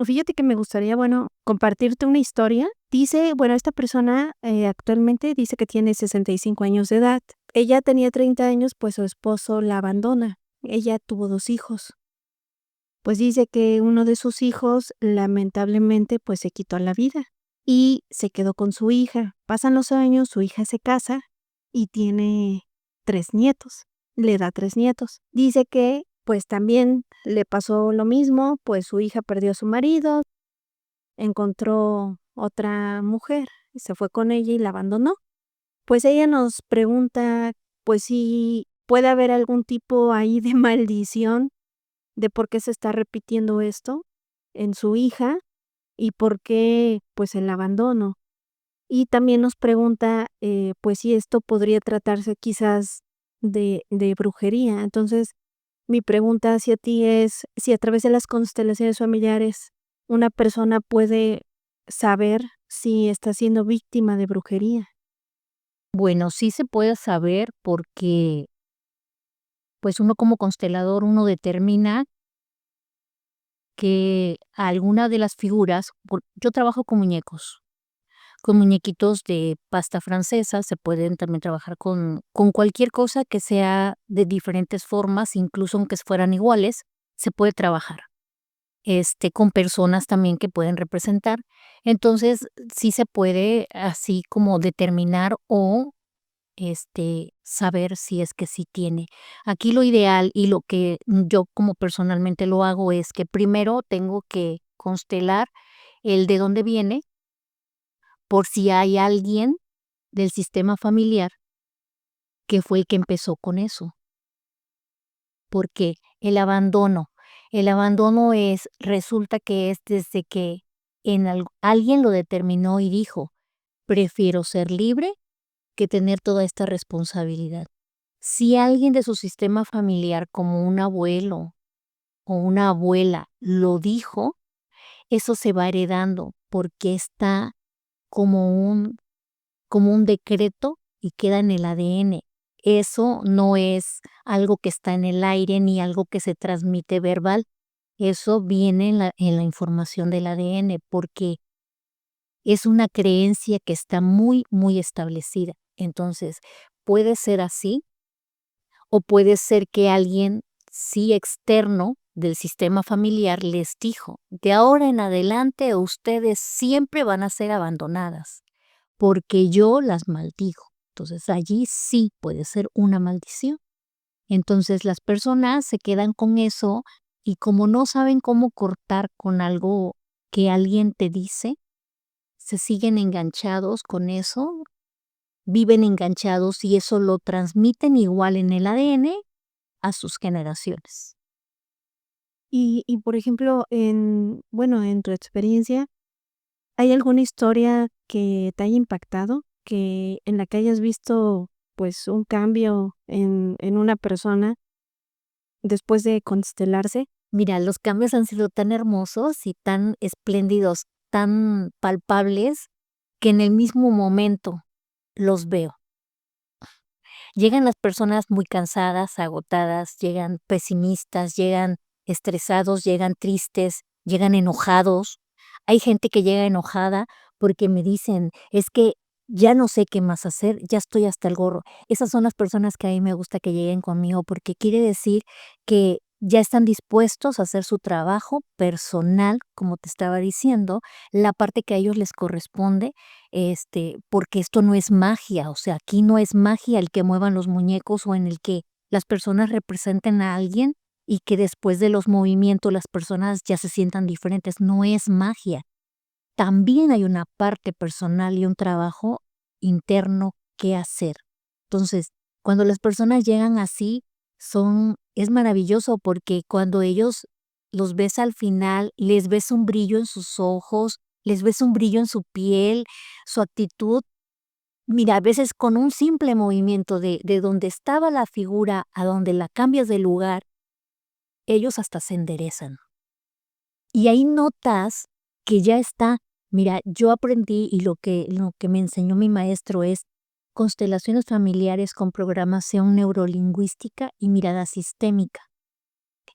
Fíjate que me gustaría, bueno, compartirte una historia. Dice, bueno, esta persona actualmente dice que tiene 65 años de edad. Ella tenía 30 años, pues su esposo la abandona. Ella tuvo 2 hijos. Pues dice que uno de sus hijos lamentablemente pues se quitó la vida y se quedó con su hija. Pasan los años, su hija se casa y tiene 3 nietos. Le da 3 nietos. Dice que pues también le pasó lo mismo, pues su hija perdió a su marido, encontró otra mujer, y se fue con ella y la abandonó. Pues ella nos pregunta, pues si puede haber algún tipo ahí de maldición de por qué se está repitiendo esto en su hija y por qué, pues, el abandono. Y también nos pregunta, pues, si esto podría tratarse quizás de brujería. Entonces, mi pregunta hacia ti es, si a través de las constelaciones familiares una persona puede saber si está siendo víctima de brujería. Bueno, sí se puede saber porque, pues, uno como constelador, uno determina que alguna de las figuras yo trabajo con muñequitos de pasta francesa, se pueden también trabajar con cualquier cosa que sea de diferentes formas, incluso aunque fueran iguales, se puede trabajar, con personas también que pueden representar. Entonces, sí se puede así como determinar o saber si es que sí tiene. Aquí lo ideal y lo que yo como personalmente lo hago es que primero tengo que constelar el de dónde viene, por si hay alguien del sistema familiar que fue el que empezó con eso. Porque el abandono resulta que es desde que alguien lo determinó y dijo, prefiero ser libre que tener toda esta responsabilidad. Si alguien de su sistema familiar, como un abuelo o una abuela, lo dijo, eso se va heredando porque está como un decreto y queda en el ADN. Eso no es algo que está en el aire ni algo que se transmite verbal. Eso viene en la información del ADN porque es una creencia que está muy, muy establecida. Entonces, puede ser así. O puede ser que alguien, sí externo del sistema familiar, les dijo: "De ahora en adelante ustedes siempre van a ser abandonadas, porque yo las maldigo". Entonces, allí sí puede ser una maldición. Entonces, las personas se quedan con eso y como no saben cómo cortar con algo que alguien te dice, se siguen enganchados con eso, viven enganchados y eso lo transmiten igual en el ADN a sus generaciones. Y por ejemplo, bueno, en tu experiencia, ¿hay alguna historia que te haya impactado, que en la que hayas visto, pues, un cambio en una persona después de constelarse? Mira, los cambios han sido tan hermosos y tan espléndidos, tan palpables, que en el mismo momento los veo. Llegan las personas muy cansadas, agotadas, llegan pesimistas, llegan estresados, llegan tristes, llegan enojados. Hay gente que llega enojada porque me dicen: "Es que ya no sé qué más hacer, ya estoy hasta el gorro". Esas son las personas que a mí me gusta que lleguen conmigo, porque quiere decir que ya están dispuestos a hacer su trabajo personal, como te estaba diciendo, la parte que a ellos les corresponde, porque esto no es magia, o sea, aquí no es magia el que muevan los muñecos o en el que las personas representen a alguien y que después de los movimientos las personas ya se sientan diferentes, no es magia. También hay una parte personal y un trabajo interno que hacer. Entonces, cuando las personas llegan así, es maravilloso porque cuando ellos los ves al final, les ves un brillo en sus ojos, les ves un brillo en su piel, su actitud. Mira, a veces con un simple movimiento de donde estaba la figura a donde la cambias de lugar, ellos hasta se enderezan. Y ahí notas que ya está. Mira, yo aprendí y lo que me enseñó mi maestro es constelaciones familiares con programación neurolingüística y mirada sistémica.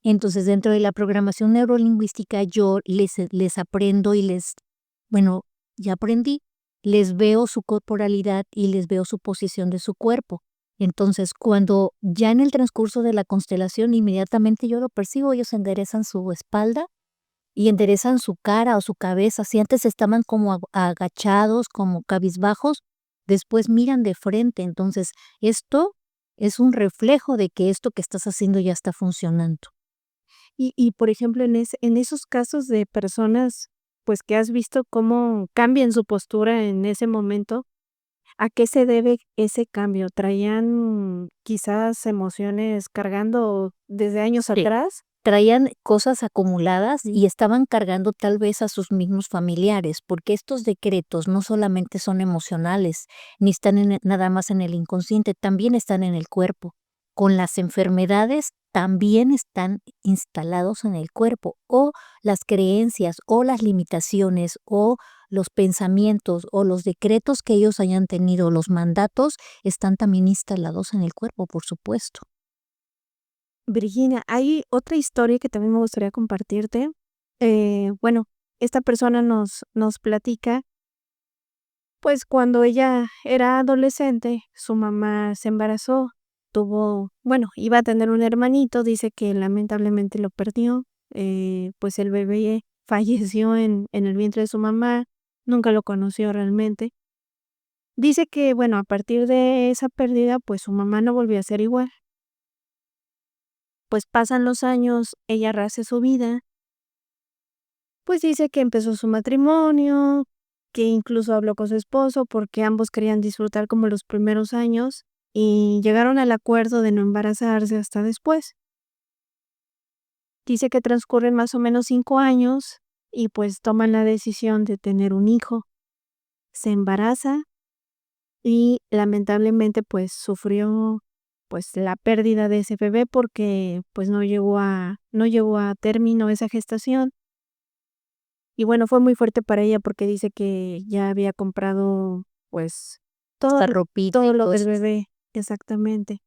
Entonces, dentro de la programación neurolingüística, yo les aprendo y bueno, ya aprendí, les veo su corporalidad y les veo su posición de su cuerpo. Entonces, cuando ya en el transcurso de la constelación, inmediatamente yo lo percibo, ellos enderezan su espalda y enderezan su cara o su cabeza. Si antes estaban como agachados, como cabizbajos, después miran de frente. Entonces, esto es un reflejo de que esto que estás haciendo ya está funcionando. Y, por ejemplo, en esos casos de personas, pues, que has visto cómo cambian su postura en ese momento, ¿a qué se debe ese cambio? ¿Traían quizás emociones cargando desde años Sí. atrás? Traían cosas acumuladas y estaban cargando tal vez a sus mismos familiares, porque estos decretos no solamente son emocionales, ni están nada más en el inconsciente, también están en el cuerpo. Con las enfermedades también están instalados en el cuerpo, o las creencias, o las limitaciones, o los pensamientos, o los decretos que ellos hayan tenido, los mandatos, están también instalados en el cuerpo, por supuesto. Virginia, hay otra historia que también me gustaría compartirte. Bueno, esta persona nos platica, pues cuando ella era adolescente, su mamá se embarazó, bueno, iba a tener un hermanito, dice que lamentablemente lo perdió, pues el bebé falleció en el vientre de su mamá, nunca lo conoció realmente. Dice que, bueno, a partir de esa pérdida, pues su mamá no volvió a ser igual. Pues pasan los años, ella rehace su vida, pues dice que empezó su matrimonio, que incluso habló con su esposo porque ambos querían disfrutar como los primeros años y llegaron al acuerdo de no embarazarse hasta después. Dice que transcurren más o menos 5 años y pues toman la decisión de tener un hijo. Se embaraza y lamentablemente pues sufrió pues la pérdida de ese bebé porque pues no llegó a término esa gestación. Y bueno, fue muy fuerte para ella porque dice que ya había comprado, pues, todo Esta ropita todo y lo del cosas. bebé, exactamente.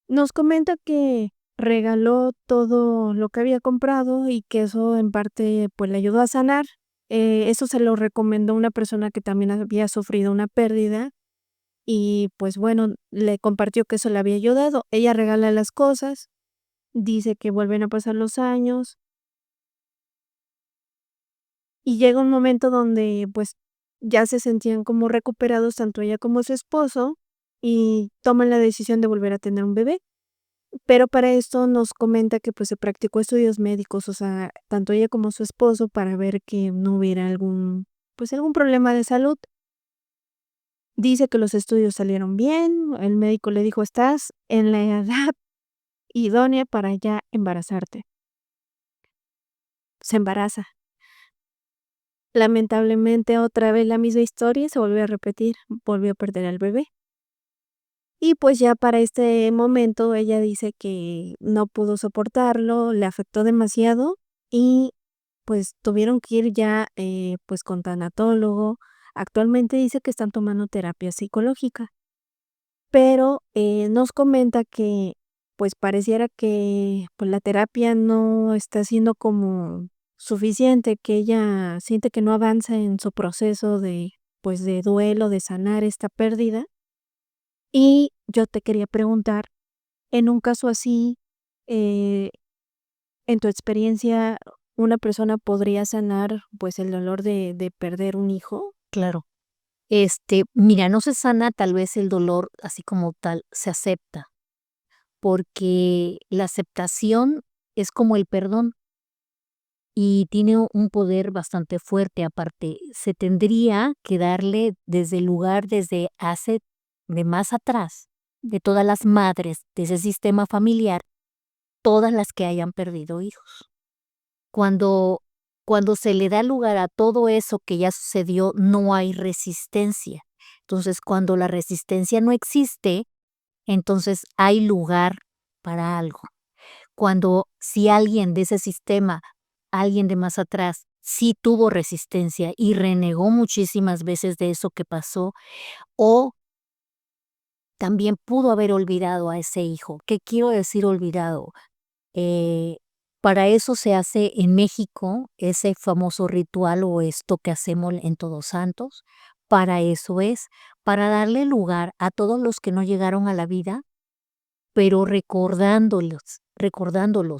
Nos comenta que regaló todo lo que había comprado y que eso en parte, pues, le ayudó a sanar. Eso se lo recomendó una persona que también había sufrido una pérdida y, pues, bueno, le compartió que eso le había ayudado. Ella regala las cosas, dice que vuelven a pasar los años y llega un momento donde, pues, ya se sentían como recuperados tanto ella como su esposo, y toman la decisión de volver a tener un bebé. Pero para esto nos comenta que, pues, se practicó estudios médicos, o sea, tanto ella como su esposo para ver que no hubiera algún, pues, algún problema de salud. Dice que los estudios salieron bien, el médico le dijo: "Estás en la edad idónea para ya embarazarte". Se embaraza. Lamentablemente, otra vez la misma historia se volvió a repetir, volvió a perder al bebé. Y, pues, ya para este momento ella dice que no pudo soportarlo, le afectó demasiado y, pues, tuvieron que ir ya, pues, con tanatólogo. Actualmente dice que están tomando terapia psicológica, pero, nos comenta que, pues, pareciera que, pues, la terapia no está siendo como suficiente, que ella siente que no avanza en su proceso de, pues, de duelo, de sanar esta pérdida. Y yo te quería preguntar, en un caso así, eh, en tu experiencia, ¿una persona podría sanar, pues, el dolor de perder un hijo? Claro. Mira, no se sana tal vez el dolor así como tal, se acepta, porque la aceptación es como el perdón y tiene un poder bastante fuerte. Aparte, se tendría que darle desde el lugar, desde hace de más atrás, de todas las madres de ese sistema familiar, todas las que hayan perdido hijos. Cuando cuando se le da lugar a todo eso que ya sucedió, no hay resistencia. Entonces, cuando la resistencia no existe, entonces hay lugar para algo. Cuando si alguien de ese sistema, alguien de más atrás, sí tuvo resistencia y renegó muchísimas veces de eso que pasó, o también pudo haber olvidado a ese hijo. ¿Qué quiero decir olvidado? Eh, para eso se hace en México ese famoso ritual o esto que hacemos en Todos Santos. Para eso es, para darle lugar a todos los que no llegaron a la vida, pero recordándolos,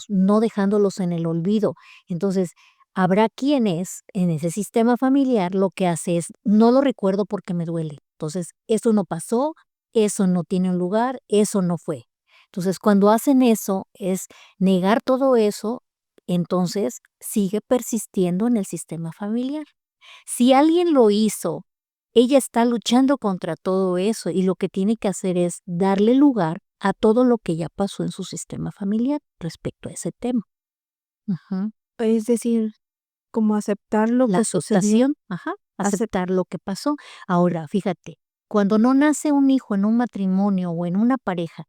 no dejándolos en el olvido. Entonces, habrá quienes en ese sistema familiar lo que hace es, no lo recuerdo porque me duele. Entonces, eso no pasó, eso no tiene un lugar, eso no fue. Entonces, cuando hacen eso, es negar todo eso, entonces sigue persistiendo en el sistema familiar. Si alguien lo hizo, ella está luchando contra todo eso y lo que tiene que hacer es darle lugar a todo lo que ya pasó en su sistema familiar respecto a ese tema. Ujú. Es decir, como aceptar lo La que sucedió. aceptación, aceptar lo que pasó. Ahora, fíjate, cuando no nace un hijo en un matrimonio o en una pareja,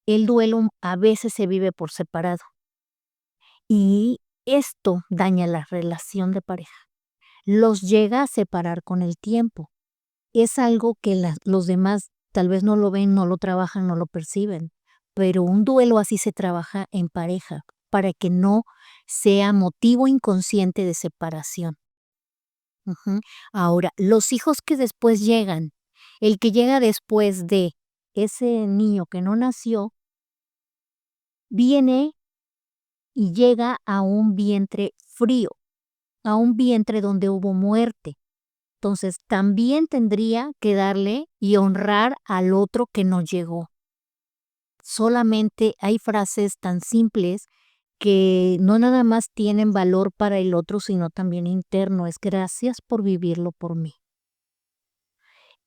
el duelo a veces se vive por separado y esto daña la relación de pareja. Los llega a separar con el tiempo. Es algo que los demás tal vez no lo ven, no lo trabajan, no lo perciben, pero un duelo así se trabaja en pareja para que no sea motivo inconsciente de separación. Ujú. Ahora, los hijos que después llegan, el que llega después de ese niño que no nació, viene y llega a un vientre frío, a un vientre donde hubo muerte. Entonces, también tendría que darle y honrar al otro que no llegó. Solamente hay frases tan simples que no nada más tienen valor para el otro, sino también interno. Es gracias por vivirlo por mí.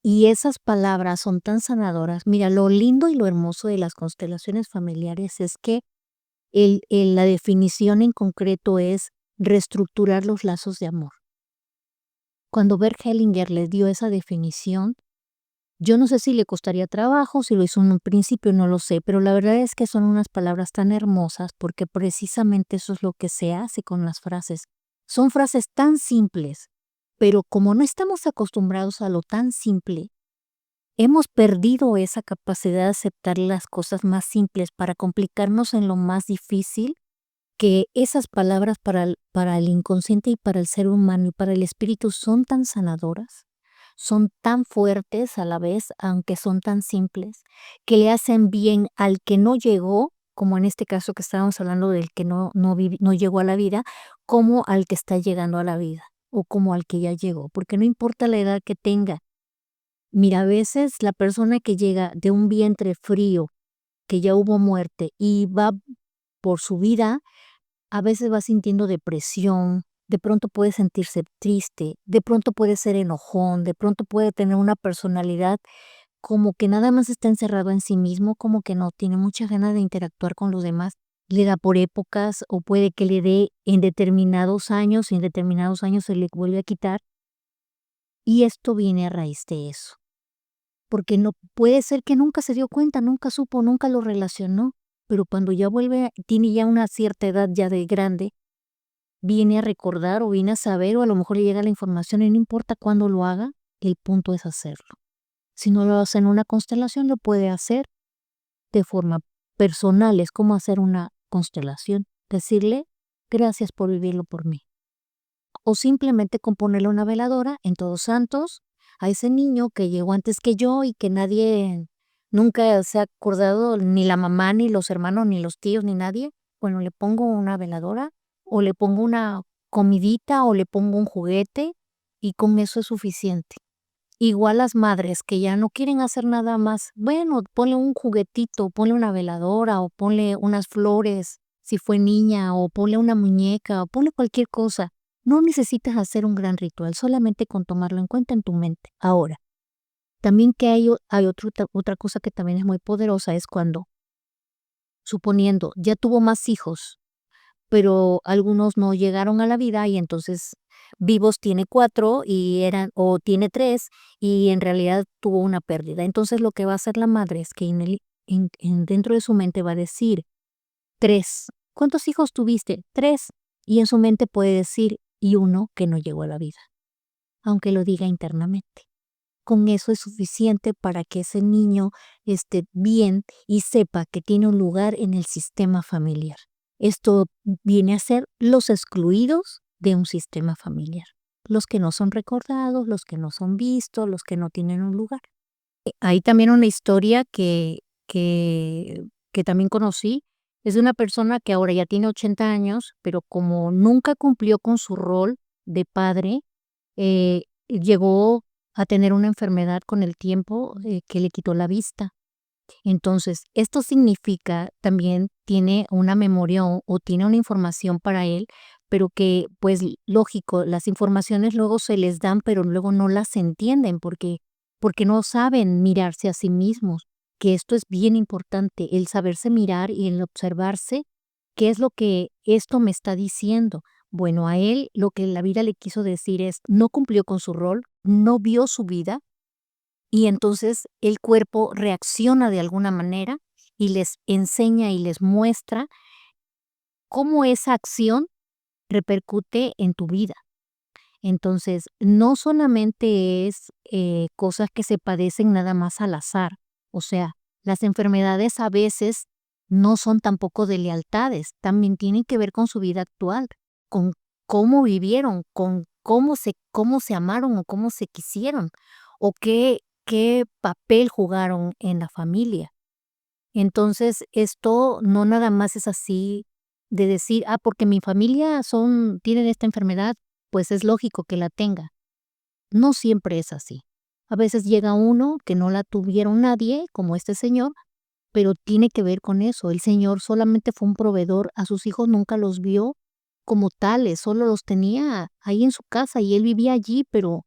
Y esas palabras son tan sanadoras. Mira, lo lindo y lo hermoso de las constelaciones familiares es que la definición en concreto es reestructurar los lazos de amor. Cuando Bert Hellinger le dio esa definición, yo no sé si le costaría trabajo, si lo hizo en un principio, no lo sé, pero la verdad es que son unas palabras tan hermosas porque precisamente eso es lo que se hace con las frases. Son frases tan simples, pero como no estamos acostumbrados a lo tan simple, hemos perdido esa capacidad de aceptar las cosas más simples para complicarnos en lo más difícil, que esas palabras para el inconsciente y para el ser humano y para el espíritu son tan sanadoras, son tan fuertes a la vez, aunque son tan simples, que le hacen bien al que no llegó, como en este caso que estábamos hablando del que no llegó a la vida, como al que está llegando a la vida o como al que ya llegó, porque no importa la edad que tenga. Mira, a veces la persona que llega de un vientre frío, que ya hubo muerte y va por su vida, a veces va sintiendo depresión, de pronto puede sentirse triste, de pronto puede ser enojón, de pronto puede tener una personalidad como que nada más está encerrado en sí mismo, como que no tiene mucha ganas de interactuar con los demás, le da por épocas o puede que le dé en determinados años y en determinados años se le vuelve a quitar. Y esto viene a raíz de eso, porque no puede ser que nunca se dio cuenta, nunca supo, nunca lo relacionó, pero cuando ya vuelve, tiene ya una cierta edad ya de grande, viene a recordar o viene a saber o a lo mejor le llega la información y no importa cuándo lo haga, el punto es hacerlo. Si no lo hace en una constelación, lo puede hacer de forma personal, es como hacer una constelación, decirle gracias por vivirlo por mí. O simplemente con ponerle una veladora en Todos Santos a ese niño que llegó antes que yo y que nadie nunca se ha acordado, ni la mamá, ni los hermanos, ni los tíos, ni nadie. Bueno, le pongo una veladora o le pongo una comidita o le pongo un juguete y con eso es suficiente. Igual las madres que ya no quieren hacer nada más, bueno, ponle un juguetito, ponle una veladora o ponle unas flores, si fue niña, o ponle una muñeca, o ponle cualquier cosa. No necesitas hacer un gran ritual, solamente con tomarlo en cuenta en tu mente. Ahora, también que hay otra cosa que también es muy poderosa, es cuando, suponiendo, ya tuvo más hijos, pero algunos no llegaron a la vida y entonces vivos tiene 4 o tiene 3 y en realidad tuvo una pérdida. Entonces lo que va a hacer la madre es que dentro de su mente va a decir 3. ¿Cuántos hijos tuviste? 3. Y en su mente puede decir y uno que no llegó a la vida, aunque lo diga internamente. con eso es suficiente para que ese niño esté bien y sepa que tiene un lugar en el sistema familiar. Esto viene a ser los excluidos de un sistema familiar, los que no son recordados, los que no son vistos, los que no tienen un lugar. Hay también una historia que también conocí, es de una persona que ahora ya tiene 80 años, pero como nunca cumplió con su rol de padre, llegó a tener una enfermedad con el tiempo, que le quitó la vista. Entonces, esto significa también tiene una memoria o tiene una información para él, pero que, pues, lógico, las informaciones luego se les dan, pero luego no las entienden porque no saben mirarse a sí mismos, que esto es bien importante, el saberse mirar y el observarse, ¿qué es lo que esto me está diciendo? Bueno, a él lo que la vida le quiso decir es, no cumplió con su rol, no vio su vida, y entonces el cuerpo reacciona de alguna manera y les enseña y les muestra cómo esa acción repercute en tu vida. Entonces, no solamente es cosas que se padecen nada más al azar, o sea, las enfermedades a veces no son tampoco de lealtades, también tienen que ver con su vida actual, con cómo vivieron, con cómo se amaron o cómo se quisieron, o qué papel jugaron en la familia. Entonces, esto no nada más es así de decir, porque mi familia tienen esta enfermedad, pues es lógico que la tenga. No siempre es así. A veces llega uno que no la tuvieron nadie, como este señor, pero tiene que ver con eso. El señor solamente fue un proveedor, a sus hijos nunca los vio como tales, solo los tenía ahí en su casa y él vivía allí, pero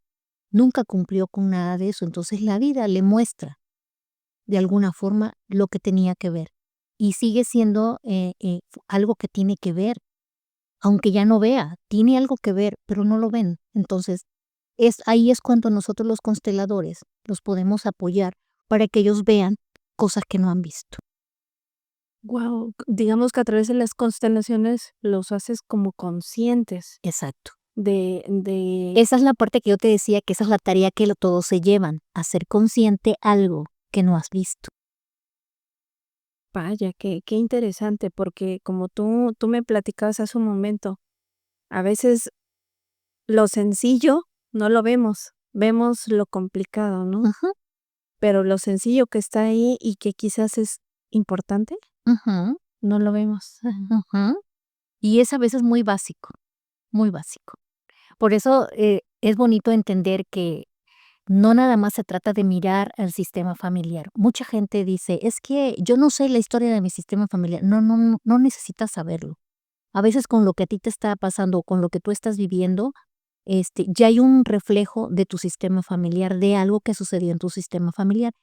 nunca cumplió con nada de eso. Entonces la vida le muestra de alguna forma lo que tenía que ver. Y sigue siendo algo que tiene que ver, aunque ya no vea, tiene algo que ver, pero no lo ven. Entonces, ahí es cuando nosotros los consteladores los podemos apoyar para que ellos vean cosas que no han visto. Guau, digamos que a través de las constelaciones los haces como conscientes Exacto. de Esa es la parte que yo te decía, que esa es la tarea que todos se llevan, hacer consciente algo que no has visto. vaya, qué interesante, porque como tú me platicabas hace un momento, a veces lo sencillo no lo vemos, vemos lo complicado, ¿no? Ujú, Pero lo sencillo que está ahí y que quizás es importante, ujú, no lo vemos. ujú. Y es a veces muy básico, muy básico. Por eso, es bonito entender que no nada más se trata de mirar al sistema familiar. Mucha gente dice: "Es que yo no sé la historia de mi sistema familiar". No necesitas saberlo. A veces con lo que a ti te está pasando o con lo que tú estás viviendo, ya hay un reflejo de tu sistema familiar, de algo que sucedió en tu sistema familiar.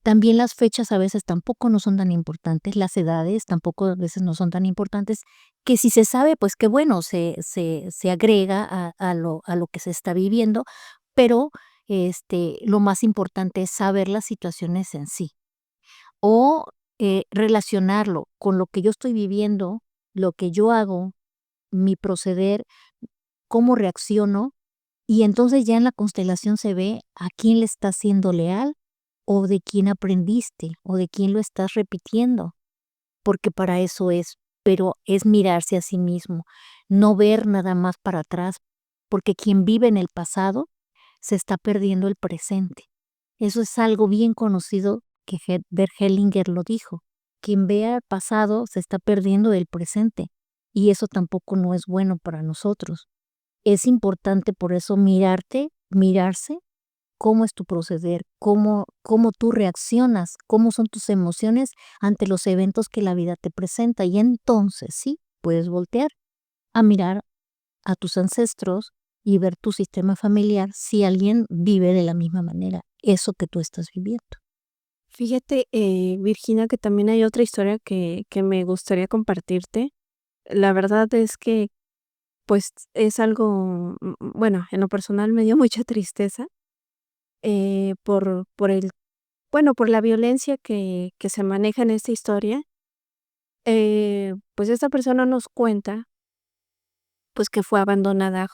También las fechas a veces tampoco no son tan importantes, las edades tampoco a veces no son tan importantes, que si se sabe, pues qué bueno, se agrega a lo que se está viviendo, pero, lo más importante es saber las situaciones en sí, o, relacionarlo con lo que yo estoy viviendo, lo que yo hago, mi proceder, cómo reacciono, y entonces ya en la constelación se ve a quién le estás siendo leal, o de quién aprendiste, o de quién lo estás repitiendo, porque para eso es, pero es mirarse a sí mismo, no ver nada más para atrás, porque quien vive en el pasado se está perdiendo el presente. Eso es algo bien conocido que Bert Hellinger lo dijo. Quien ve al pasado se está perdiendo del presente, y eso tampoco no es bueno para nosotros. Es importante por eso mirarse, cómo es tu proceder, cómo tú reaccionas, cómo son tus emociones ante los eventos que la vida te presenta. Y entonces sí, puedes voltear a mirar a tus ancestros y ver tu sistema familiar si alguien vive de la misma manera eso que tú estás viviendo. Fíjate, Virginia, que también hay otra historia que me gustaría compartirte. La verdad es que, pues, es algo, bueno, en lo personal me dio mucha tristeza, por el bueno, por la violencia que se maneja en esta historia. Pues, esta persona nos cuenta, pues, que fue abandonada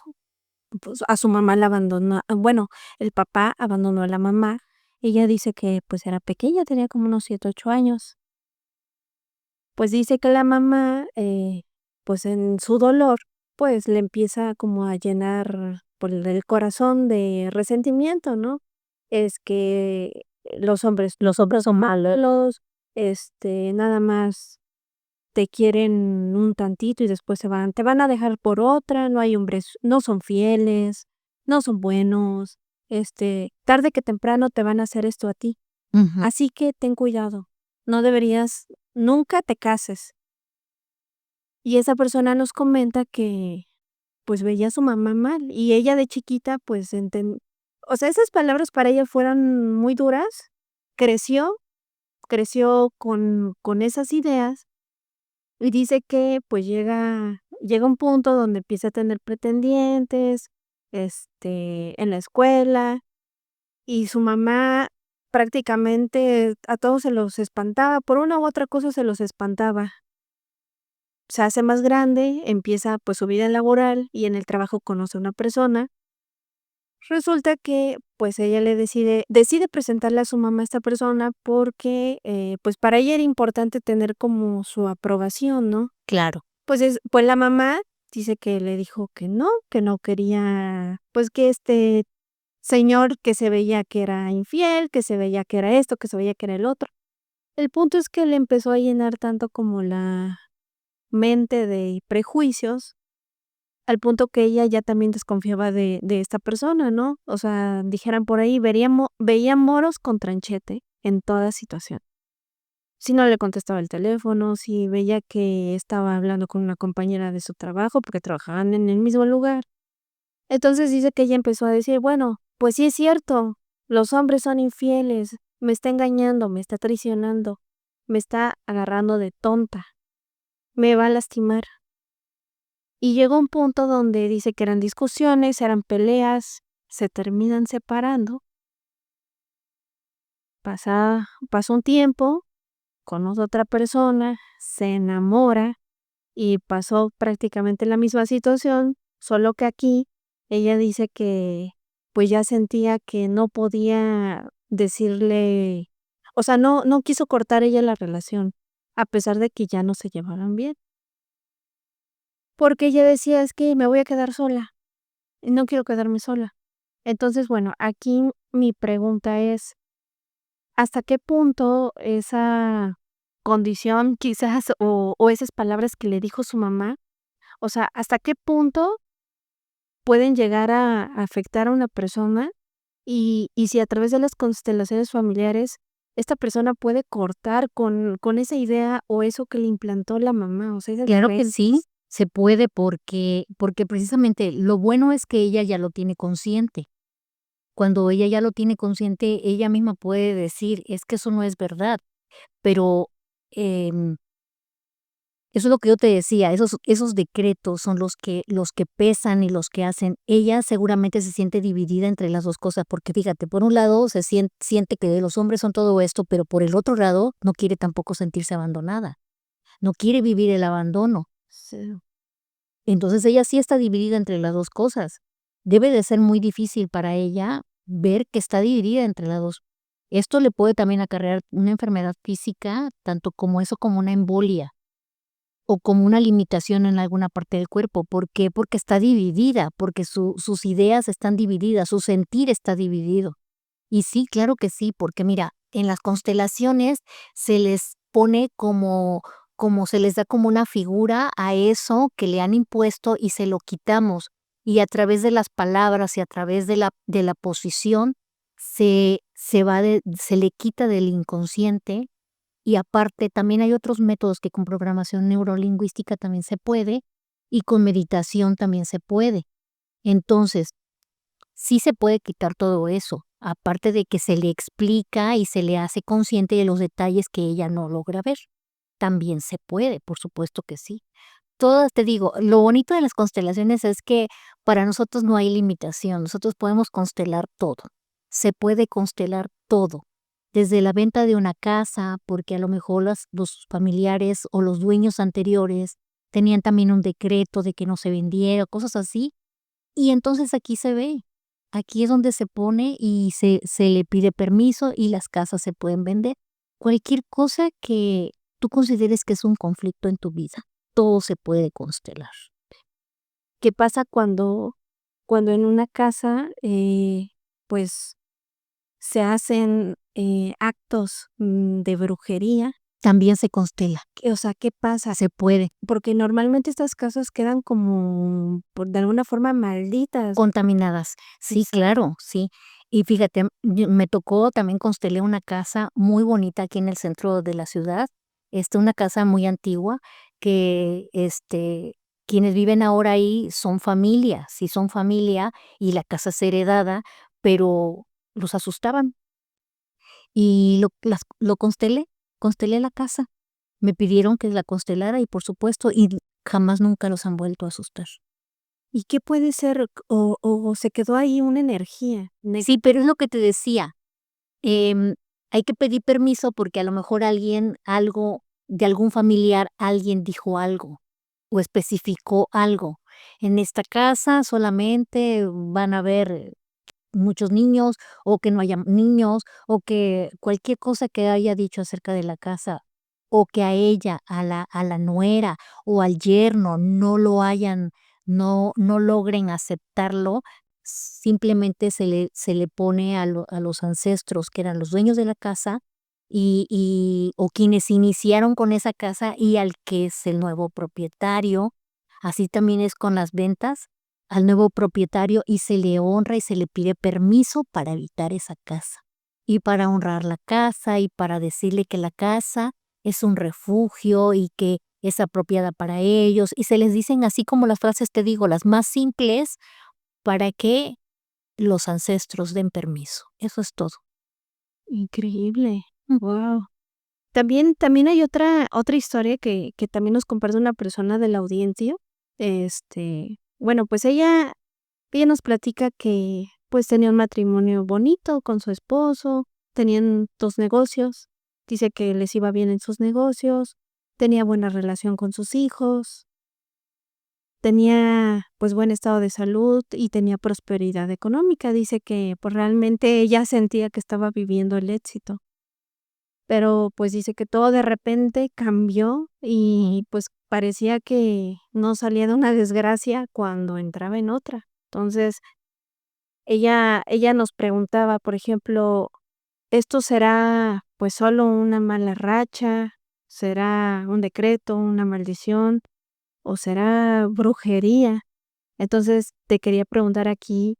pues, a su mamá la abandonó, bueno, el papá abandonó a la mamá. Ella dice que, pues, era pequeña, tenía como unos 7, 8 años. Pues, dice que la mamá, pues, en su dolor, pues, le empieza como a llenar por el corazón de resentimiento, ¿no? Es que los hombres son malos, nada más te quieren un tantito y después se van, te van a dejar por otra, no hay hombres, no son fieles, no son buenos, tarde que temprano te van a hacer esto a ti. Ujú. Así que ten cuidado, no deberías, nunca te cases. Y esa persona nos comenta que, pues, veía a su mamá mal, y ella de chiquita, pues, o sea, esas palabras para ella fueron muy duras, creció con esas ideas, y dice que, pues, llega un punto donde empieza a tener pretendientes, en la escuela, y su mamá prácticamente a todos se los espantaba, por una u otra cosa se los espantaba. Se hace más grande, empieza, pues, su vida laboral y en el trabajo conoce a una persona. Resulta que, pues, ella decide presentarle a su mamá a esta persona porque, pues, para ella era importante tener como su aprobación, ¿no? Claro. Pues la mamá dice que le dijo que no quería, pues, que este señor que se veía que era infiel, que se veía que era esto, que se veía que era el otro. El punto es que le empezó a llenar tanto como la mente de prejuicios, al punto que ella ya también desconfiaba de esta persona, ¿no? O sea, dijeran por ahí, veía moros con tranchete en toda situación. Si no le contestaba el teléfono, si veía que estaba hablando con una compañera de su trabajo, porque trabajaban en el mismo lugar. Entonces dice que ella empezó a decir, bueno, pues sí es cierto, los hombres son infieles, me está engañando, me está traicionando, me está agarrando de tonta, me va a lastimar. Y llegó un punto donde dice que eran discusiones, eran peleas, se terminan separando. Pasa un tiempo, conoce a otra persona, se enamora y pasó prácticamente la misma situación, solo que aquí ella dice que, pues, ya sentía que no podía decirle, o sea, no quiso cortar ella la relación, a pesar de que ya no se llevaban bien, porque ella decía: "Es que me voy a quedar sola, y no quiero quedarme sola". Entonces, bueno, aquí mi pregunta es, ¿hasta qué punto esa condición quizás o esas palabras que le dijo su mamá, o sea, hasta qué punto pueden llegar a afectar a una persona? Y si a través de las constelaciones familiares, esta persona puede cortar con esa idea o eso que le implantó la mamá, o sea, esas Claro que sí, creencias. se puede porque precisamente lo bueno es que ella ya lo tiene consciente. Cuando ella ya lo tiene consciente, ella misma puede decir: "Es que eso no es verdad", pero, em, eso es lo que yo te decía, esos decretos son los que pesan y los que hacen. Ella seguramente se siente dividida entre las 2 cosas, porque fíjate, por un lado siente que los hombres son todo esto, pero por el otro lado no quiere tampoco sentirse abandonada, no quiere vivir el abandono. Sí. Entonces, ella sí está dividida entre las 2 cosas. Debe de ser muy difícil para ella ver que está dividida entre las 2. Esto le puede también acarrear una enfermedad física, tanto como eso, como una embolia, o como una limitación en alguna parte del cuerpo. ¿Por qué? Porque está dividida, porque sus ideas están divididas, su sentir está dividido. Y sí, claro que sí, porque mira, en las constelaciones se les pone como se les da como una figura a eso que le han impuesto y se lo quitamos. Y a través de las palabras y a través de la posición se le quita del inconsciente. Y aparte, también hay otros métodos que con programación neurolingüística también se puede, y con meditación también se puede. Entonces, sí se puede quitar todo eso, aparte de que se le explica y se le hace consciente de los detalles que ella no logra ver. También se puede, por supuesto que sí. Todas, te digo, lo bonito de las constelaciones es que para nosotros no hay limitación, nosotros podemos constelar todo. Se puede constelar todo, desde la venta de una casa, porque a lo mejor los familiares o los dueños anteriores tenían también un decreto de que no se vendiera, cosas así. Y entonces aquí se ve, aquí es donde se pone y se le pide permiso y las casas se pueden vender. Cualquier cosa que tú consideres que es un conflicto en tu vida, todo se puede constelar. ¿Qué pasa cuando en una casa, pues, se hacen, actos, de brujería? También se constela, O sea, ¿qué pasa? se puede. Porque normalmente estas casas quedan como, por de alguna forma, malditas. Contaminadas. Sí, Exacto. claro, sí. Y fíjate, me tocó también constelé una casa muy bonita aquí en el centro de la ciudad, una casa muy antigua que, quienes viven ahora ahí son familia, sí son familia y la casa es heredada, pero los asustaban y lo constelé la casa. Me pidieron que la constelara y por supuesto, y jamás nunca los han vuelto a asustar. ¿Y qué puede ser? O se quedó ahí una energía Sí, pero es lo que te decía. Em, Hay que pedir permiso porque a lo mejor algo de algún familiar, alguien dijo algo o especificó algo. En esta casa solamente van a haber muchos niños o que no haya niños o que cualquier cosa que haya dicho acerca de la casa o que a ella, a la nuera o al yerno no logren aceptarlo, simplemente se le pone a los ancestros que eran los dueños de la casa o quienes iniciaron con esa casa y al que es el nuevo propietario. Así también es con las ventas al nuevo propietario y se le honra y se le pide permiso para habitar esa casa y para honrar la casa y para decirle que la casa es un refugio y que es apropiada para ellos y se les dicen así como las frases, te digo, las más simples para que los ancestros den permiso. Eso es todo. increíble. Mm. Wow. También hay otra historia que también nos comparte una persona de la audiencia. Bueno, pues ella nos platica que, pues, tenía un matrimonio bonito con su esposo, tenían 2 negocios, dice que les iba bien en sus negocios, tenía buena relación con sus hijos, tenía, pues, buen estado de salud y tenía prosperidad económica. Dice que, pues, realmente ella sentía que estaba viviendo el éxito, pero, pues, dice que todo de repente cambió y, pues, parecía que no salía de una desgracia cuando entraba en otra. Entonces, ella nos preguntaba, por ejemplo, ¿esto será, pues, solo una mala racha? ¿Será un decreto, una maldición o será brujería? Entonces, te quería preguntar aquí,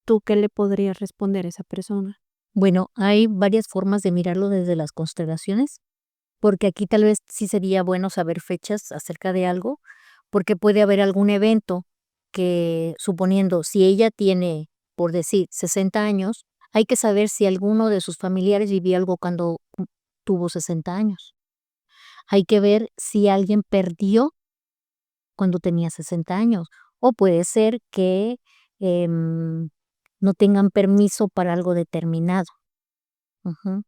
¿tú qué le podrías responder a esa persona? Bueno, hay varias formas de mirarlo desde las constelaciones, porque aquí tal vez sí sería bueno saber fechas acerca de algo, porque puede haber algún evento que, suponiendo, si ella tiene, por decir, 60 años, hay que saber si alguno de sus familiares vivió algo cuando tuvo 60 años. Hay que ver si alguien perdió cuando tenía 60 años, o puede ser que em, no tengan permiso para algo determinado. Ujú.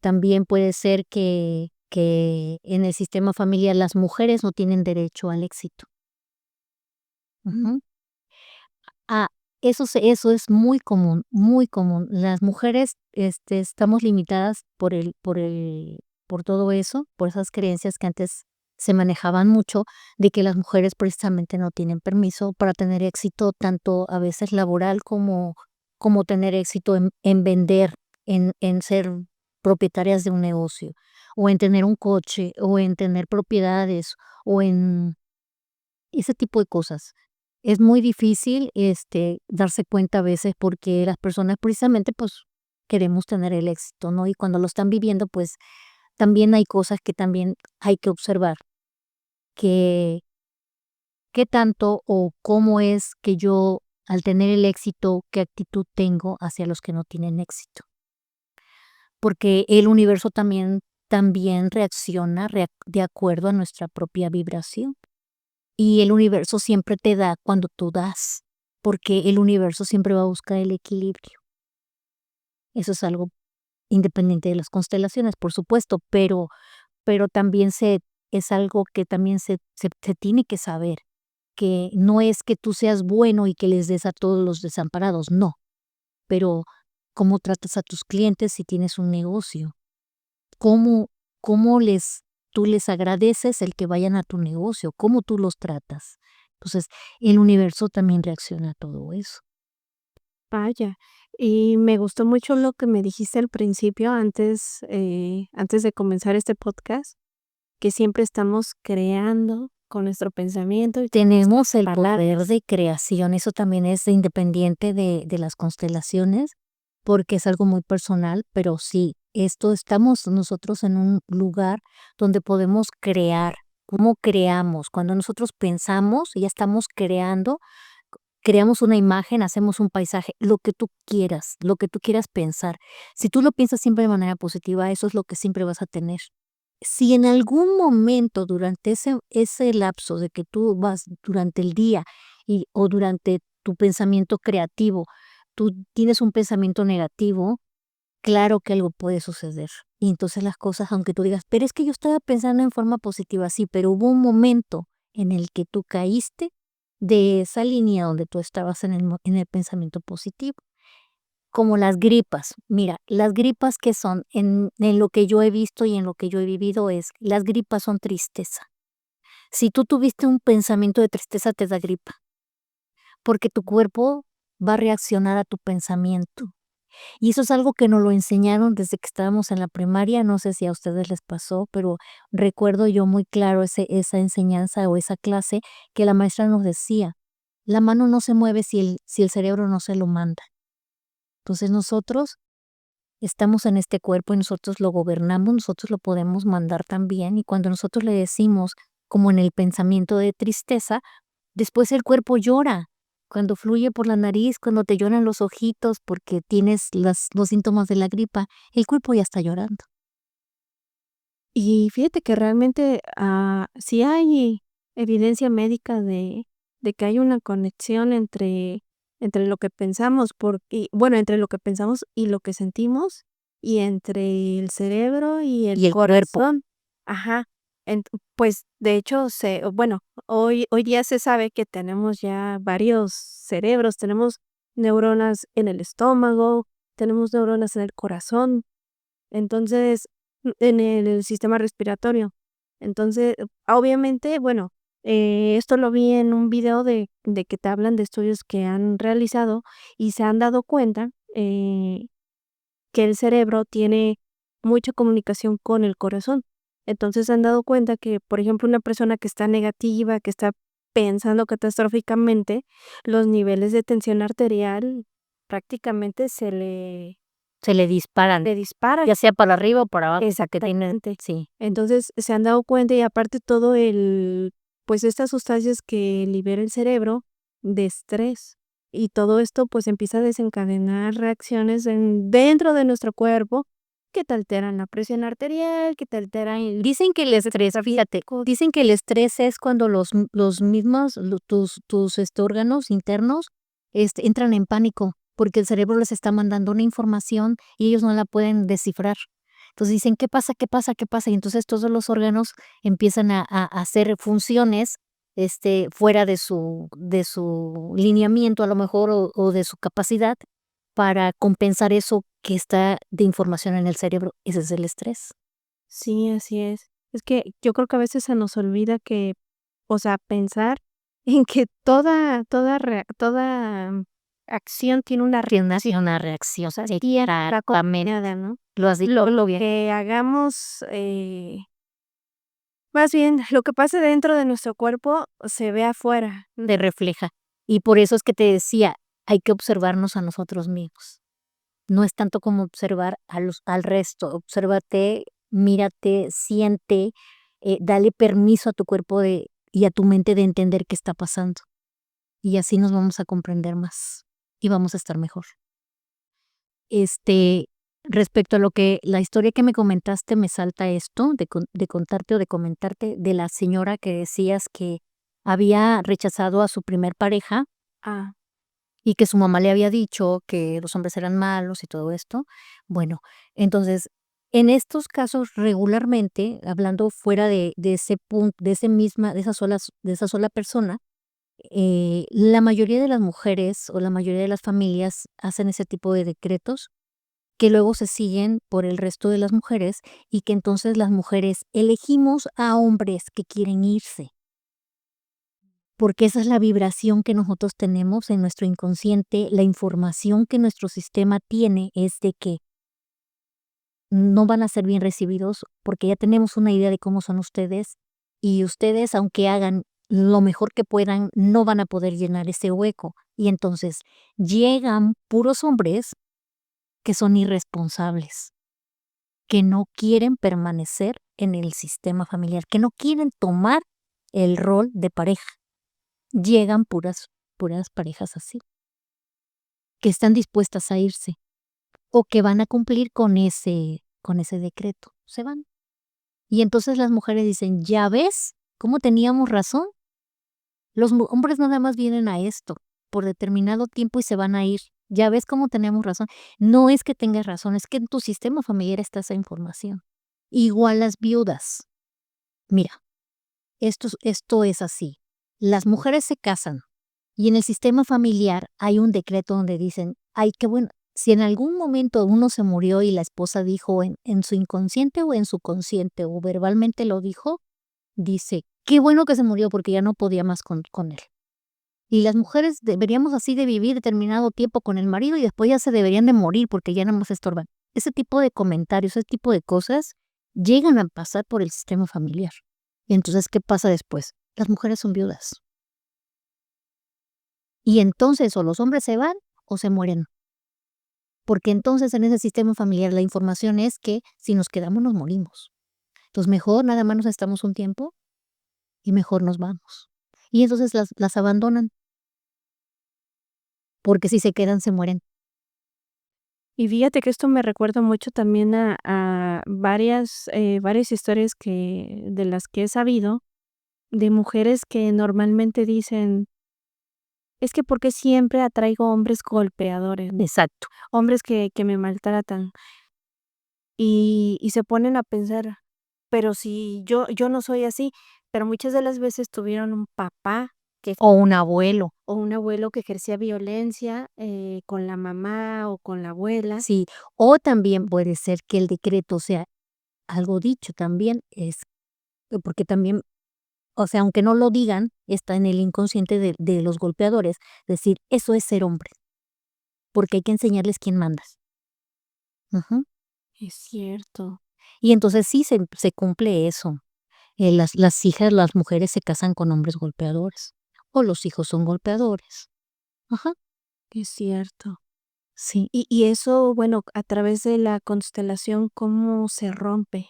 También puede ser que en el sistema familiar las mujeres no tienen derecho al éxito. Ujú. Ah, eso es muy común, muy común. Las mujeres, estamos limitadas por todo eso, por esas creencias que antes se manejaban mucho, de que las mujeres precisamente no tienen permiso para tener éxito, tanto a veces laboral como tener éxito en vender, en ser propietarias de un negocio, o en tener un coche, o en tener propiedades, o en ese tipo de cosas. Es muy difícil, darse cuenta a veces porque las personas precisamente, pues, queremos tener el éxito, ¿no? Y cuando lo están viviendo, pues, también hay cosas que también hay que observar, que qué tanto o cómo es que yo, al tener el éxito, qué actitud tengo hacia los que no tienen éxito. Porque el universo también reacciona de acuerdo a nuestra propia vibración. Y el universo siempre te da cuando tú das, porque el universo siempre va a buscar el equilibrio. Eso es algo independiente de las constelaciones, por supuesto, pero también es algo que también se tiene que saber. que no es que tú seas bueno y que les des a todos los desamparados, no, pero cómo tratas a tus clientes si tienes un negocio, cómo, cómo tú les agradeces el que vayan a tu negocio, cómo tú los tratas. Entonces, el universo también reacciona a todo eso. Vaya, y me gustó mucho lo que me dijiste al principio, antes de comenzar este podcast, que siempre estamos creando con nuestro pensamiento y Tenemos el palabras. poder de creación, eso también es independiente de las constelaciones, porque es algo muy personal, pero sí, estamos nosotros en un lugar donde podemos crear. ¿Cómo creamos? Cuando nosotros pensamos, ya estamos creamos una imagen, hacemos un paisaje, lo que tú quieras pensar. Si tú lo piensas siempre de manera positiva, eso es lo que siempre vas a tener. Si en algún momento durante ese lapso de que tú vas durante el día o durante tu pensamiento creativo, tú tienes un pensamiento negativo, claro que algo puede suceder. Y entonces las cosas, aunque tú digas, pero es que yo estaba pensando en forma positiva, sí, pero hubo un momento en el que tú caíste de esa línea donde tú estabas en el pensamiento positivo. Como las gripas. Mira, las gripas que son, en lo que yo he visto y en lo que yo he vivido es, las gripas son tristeza. Si tú tuviste un pensamiento de tristeza, te da gripa, porque tu cuerpo va a reaccionar a tu pensamiento. Y eso es algo que nos lo enseñaron desde que estábamos en la primaria, no sé si a ustedes les pasó, pero recuerdo yo muy claro esa enseñanza o esa clase que la maestra nos decía, la mano no se mueve si el cerebro no se lo manda. Entonces nosotros estamos en este cuerpo y nosotros lo gobernamos, nosotros lo podemos mandar también y cuando nosotros le decimos, como en el pensamiento de tristeza, después el cuerpo llora. Cuando fluye por la nariz, cuando te lloran los ojitos porque tienes los síntomas de la gripa, el cuerpo ya está llorando. Y fíjate que realmente, sí hay evidencia médica de que hay una conexión entre lo que pensamos, bueno, entre lo que pensamos y lo que sentimos, y entre el cerebro y el Y el cuerpo. corazón. Ajá. Pues, de hecho, bueno, hoy día se sabe que tenemos ya varios cerebros, tenemos neuronas en el estómago, tenemos neuronas en el corazón. Entonces, en el sistema respiratorio. Entonces, obviamente, bueno, esto lo vi en un video de que te hablan de estudios que han realizado y se han dado cuenta, que el cerebro tiene mucha comunicación con el corazón. Entonces, se han dado cuenta que, por ejemplo, una persona que está negativa, que está pensando catastróficamente, los niveles de tensión arterial prácticamente Se le disparan, le disparan. ya sea para arriba o para abajo. Exactamente. Sí. Entonces, se han dado cuenta y aparte pues, estas sustancias que libera el cerebro de estrés, y todo esto, pues, empieza a desencadenar reacciones dentro de nuestro cuerpo que te alteran la presión arterial, que te alteran Dicen que el estrés, fíjate, dicen que el estrés es cuando los mismos, tus órganos internos entran en pánico porque el cerebro les está mandando una información y ellos no la pueden descifrar. Entonces dicen, ¿qué pasa? ¿Qué pasa? ¿Qué pasa? Y entonces todos los órganos empiezan a hacer funciones fuera de su lineamiento a lo mejor o de su capacidad para compensar eso que está de información en el cerebro. Ese es el estrés. Sí, así es. Es que yo creo que a veces se nos olvida que, o sea, pensar en que toda acción tiene una Una reacción, o sea, exactamente, ¿no? lo has dicho lo bien. Que hagamos, más bien, lo que pase dentro de nuestro cuerpo se ve afuera. Te refleja. Y por eso es que te decía, hay que observarnos a nosotros mismos. No es tanto como observar al resto, obsérvate, mírate, siente, dale permiso a tu cuerpo y a tu mente de entender qué está pasando. Y así nos vamos a comprender más y vamos a estar mejor. Este, respecto a la historia que me comentaste, me salta esto de contarte o de comentarte de la señora que decías que había rechazado a su primer pareja Ah, y que su mamá le había dicho que los hombres eran malos y todo esto. Bueno, entonces, en estos casos regularmente, hablando fuera de ese punto, de esa sola persona, la mayoría de las mujeres o la mayoría de las familias hacen ese tipo de decretos que luego se siguen por el resto de las mujeres y que entonces las mujeres elegimos a hombres que quieren irse, porque esa es la vibración que nosotros tenemos en nuestro inconsciente, la información que nuestro sistema tiene es de que no van a ser bien recibidos porque ya tenemos una idea de cómo son ustedes y ustedes, aunque hagan lo mejor que puedan, no van a poder llenar ese hueco. Y entonces llegan puros hombres que son irresponsables, que no quieren permanecer en el sistema familiar, que no quieren tomar el rol de pareja. Llegan puras parejas así, que están dispuestas a irse o que van a cumplir con ese decreto. Se van. Y entonces las mujeres dicen, ¿ya ves cómo teníamos razón? Los hombres nada más vienen a esto por determinado tiempo y se van a ir. ¿Ya ves cómo teníamos razón? No es que tengas razón, es que en tu sistema familiar está esa información. Igual las viudas. Mira, esto es así. Las mujeres se casan y en el sistema familiar hay un decreto donde dicen, ay, qué bueno, si en algún momento uno se murió y la esposa dijo en su inconsciente o en su consciente o verbalmente lo dijo, dice, qué bueno que se murió porque ya no podía más con él. Y las mujeres deberíamos así de vivir determinado tiempo con el marido y después ya se deberían de morir porque ya no más estorban. Ese tipo de comentarios, ese tipo de cosas llegan a pasar por el sistema familiar. Y entonces, ¿qué pasa después? Las mujeres son viudas. Y entonces o los hombres se van o se mueren. Porque entonces en ese sistema familiar la información es que si nos quedamos nos morimos. Entonces mejor nada más nos estamos un tiempo y mejor nos vamos. Y entonces las abandonan. Porque si se quedan se mueren. Y fíjate que esto me recuerda mucho también a varias historias de las que he sabido, de mujeres que normalmente dicen: "Es que, ¿por qué siempre atraigo hombres golpeadores?", Exacto. hombres que me maltratan. Y se ponen a pensar: "Pero si yo no soy así", pero muchas de las veces tuvieron un papá que O un abuelo. o un abuelo que ejercía violencia, con la mamá o con la abuela. Sí. O también puede ser que el decreto sea algo dicho también, es porque también, o sea, aunque no lo digan, está en el inconsciente de los golpeadores, decir, eso es ser hombre, porque hay que enseñarles quién mandas. Ujú. Es cierto. Y entonces sí se cumple eso. Las hijas, las mujeres se casan con hombres golpeadores, o los hijos son golpeadores. Ajá, Es cierto. sí. Y eso, bueno, a través de la constelación, ¿cómo se rompe?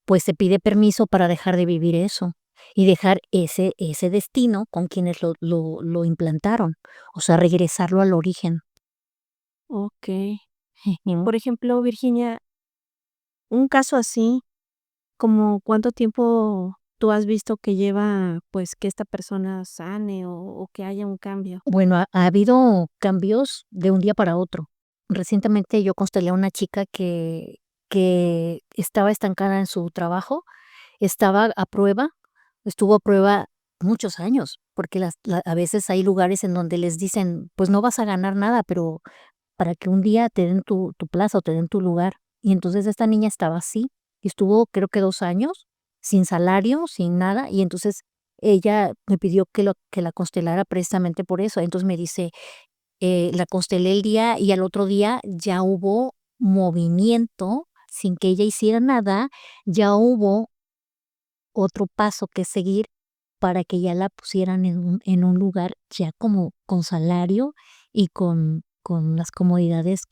Pues se pide permiso para dejar de vivir eso, y dejar ese destino con quienes lo implantaron, o sea, regresarlo al origen. Okey. Ujú. Por ejemplo, Virginia, un caso así, ¿como cuánto tiempo tú has visto que lleva, pues, que esta persona sane o que haya un cambio? Bueno, ha habido cambios de un día para otro. Recientemente yo constelé a una chica que estaba estancada en su trabajo, estaba a prueba, estuvo a prueba muchos años, porque a veces hay lugares en donde les dicen, pues no vas a ganar nada, pero para que un día te den tu plaza o te den tu lugar. Y entonces esta niña estaba así, y estuvo creo que 2 años, sin salario, sin nada, y entonces ella me pidió que la constelara precisamente por eso. Entonces me dice, la constelé el día y al otro día ya hubo movimiento, sin que ella hiciera nada, ya hubo otro paso que seguir para que ya la pusieran en un lugar ya como con salario y con las comodidades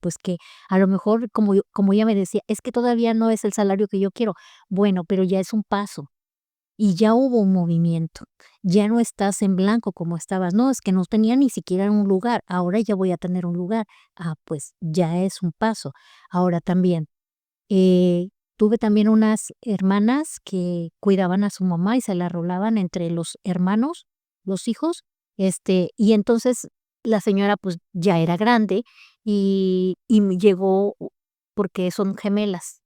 pues, que a lo mejor, como ella me decía: "Es que todavía no es el salario que yo quiero". Bueno, pero ya es un paso, y ya hubo un movimiento. Ya no estás en blanco como estabas. No, es que no tenía ni siquiera un lugar, ahora ya voy a tener un lugar. Ah, pues ya es un paso. Ahora también tuve también unas hermanas que cuidaban a su mamá y se la rolaban entre los hermanos, los hijos, y entonces la señora, pues, ya era grande y me llegó porque son gemelas,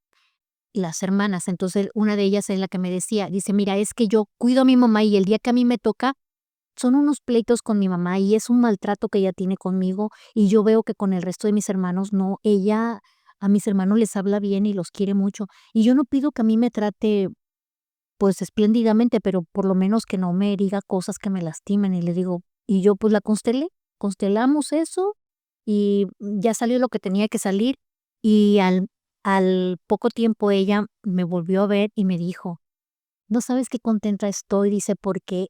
las hermanas. Entonces, una de ellas es la que me decía, dice: "Mira, es que yo cuido a mi mamá y el día que a mí me toca, son unos pleitos con mi mamá y es un maltrato que ella tiene conmigo y yo veo que con el resto de mis hermanos no, ella a mis hermanos les habla bien y los quiere mucho y yo no pido que a mí me trate pues espléndidamente, pero por lo menos que no me diga cosas que me lastimen y le digo, y yo pues la constelé, constelamos eso y ya salió lo que tenía que salir y al poco tiempo ella me volvió a ver y me dijo, no sabes qué contenta estoy, dice, porque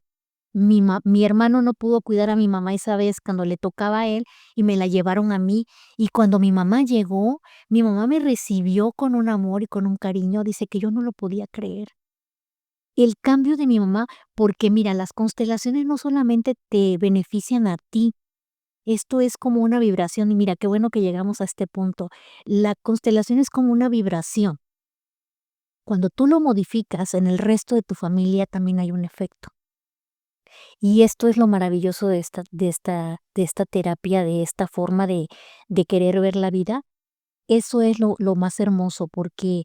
mi hermano no pudo cuidar a mi mamá esa vez cuando le tocaba a él y me la llevaron a mí. Y cuando mi mamá llegó, mi mamá me recibió con un amor y con un cariño, dice que yo no lo podía creer. El cambio de mi mamá, porque mira, las constelaciones no solamente te benefician a ti, esto es como una vibración y mira, qué bueno que llegamos a este punto. La constelación es como una vibración. Cuando tú lo modificas en el resto de tu familia también hay un efecto. Y esto es lo maravilloso de esta terapia, de esta forma de querer ver la vida. Eso es lo más hermoso, porque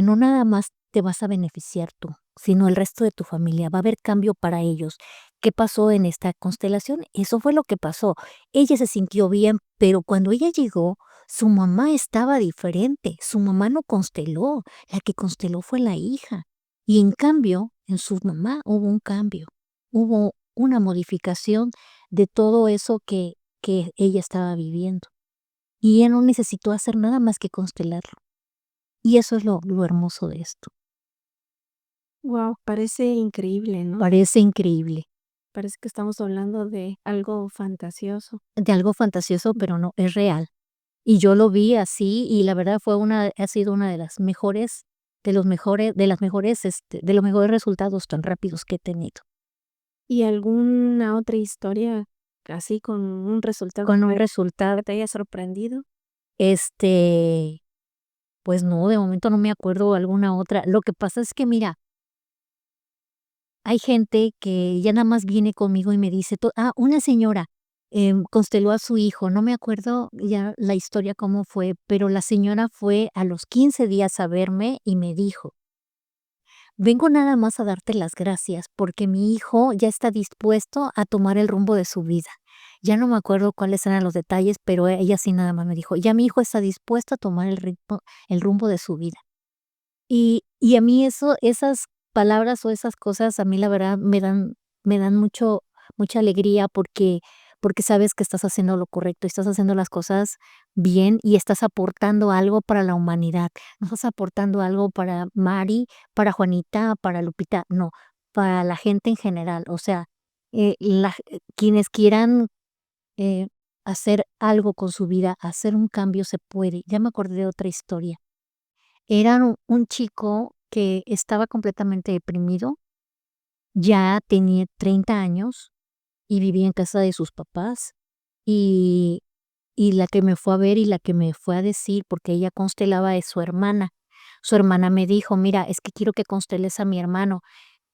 no nada más te vas a beneficiar tú, sino el resto de tu familia. Va a haber cambio para ellos. ¿Qué pasó en esta constelación? Eso fue lo que pasó. Ella se sintió bien, pero cuando ella llegó, su mamá estaba diferente. Su mamá no consteló, la que consteló fue la hija. Y en cambio, en su mamá hubo un cambio, hubo una modificación de todo eso que ella estaba viviendo. Y ella no necesitó hacer nada más que constelarlo. Y eso es lo hermoso de esto. Wow, parece increíble, ¿no? Parece increíble, Parece que estamos hablando de algo fantasioso. de algo fantasioso, pero no, es real. Y yo lo vi así, y la verdad ha sido una de las mejores, de los mejores resultados tan rápidos que he tenido. ¿Y alguna otra historia así con un resultado Con un que resultado, te haya sorprendido? este, pues no, de momento no me acuerdo alguna otra. Lo que pasa es que mira, hay gente que ya nada más viene conmigo y me dice, una señora consteló a su hijo, no me acuerdo ya la historia cómo fue, pero la señora fue a los 15 días a verme y me dijo, vengo nada más a darte las gracias porque mi hijo ya está dispuesto a tomar el rumbo de su vida. Ya no me acuerdo cuáles eran los detalles, pero ella sí nada más me dijo, ya mi hijo está dispuesto a tomar el rumbo de su vida. Y a mí esas palabras o esas cosas a mí la verdad me dan mucha alegría porque sabes que estás haciendo lo correcto, estás haciendo las cosas bien y estás aportando algo para la humanidad. No estás aportando algo para Mari, para Juanita, para Lupita, no, para la gente en general. O sea, quienes quieran, eh, hacer algo con su vida, hacer un cambio se puede. Ya me acordé de otra historia. Era un chico que estaba completamente deprimido, ya tenía 30 años y vivía en casa de sus papás, y la que me fue a ver y la que me fue a decir, porque ella constelaba, es su hermana. Su hermana me dijo: "Mira, es que quiero que consteles a mi hermano",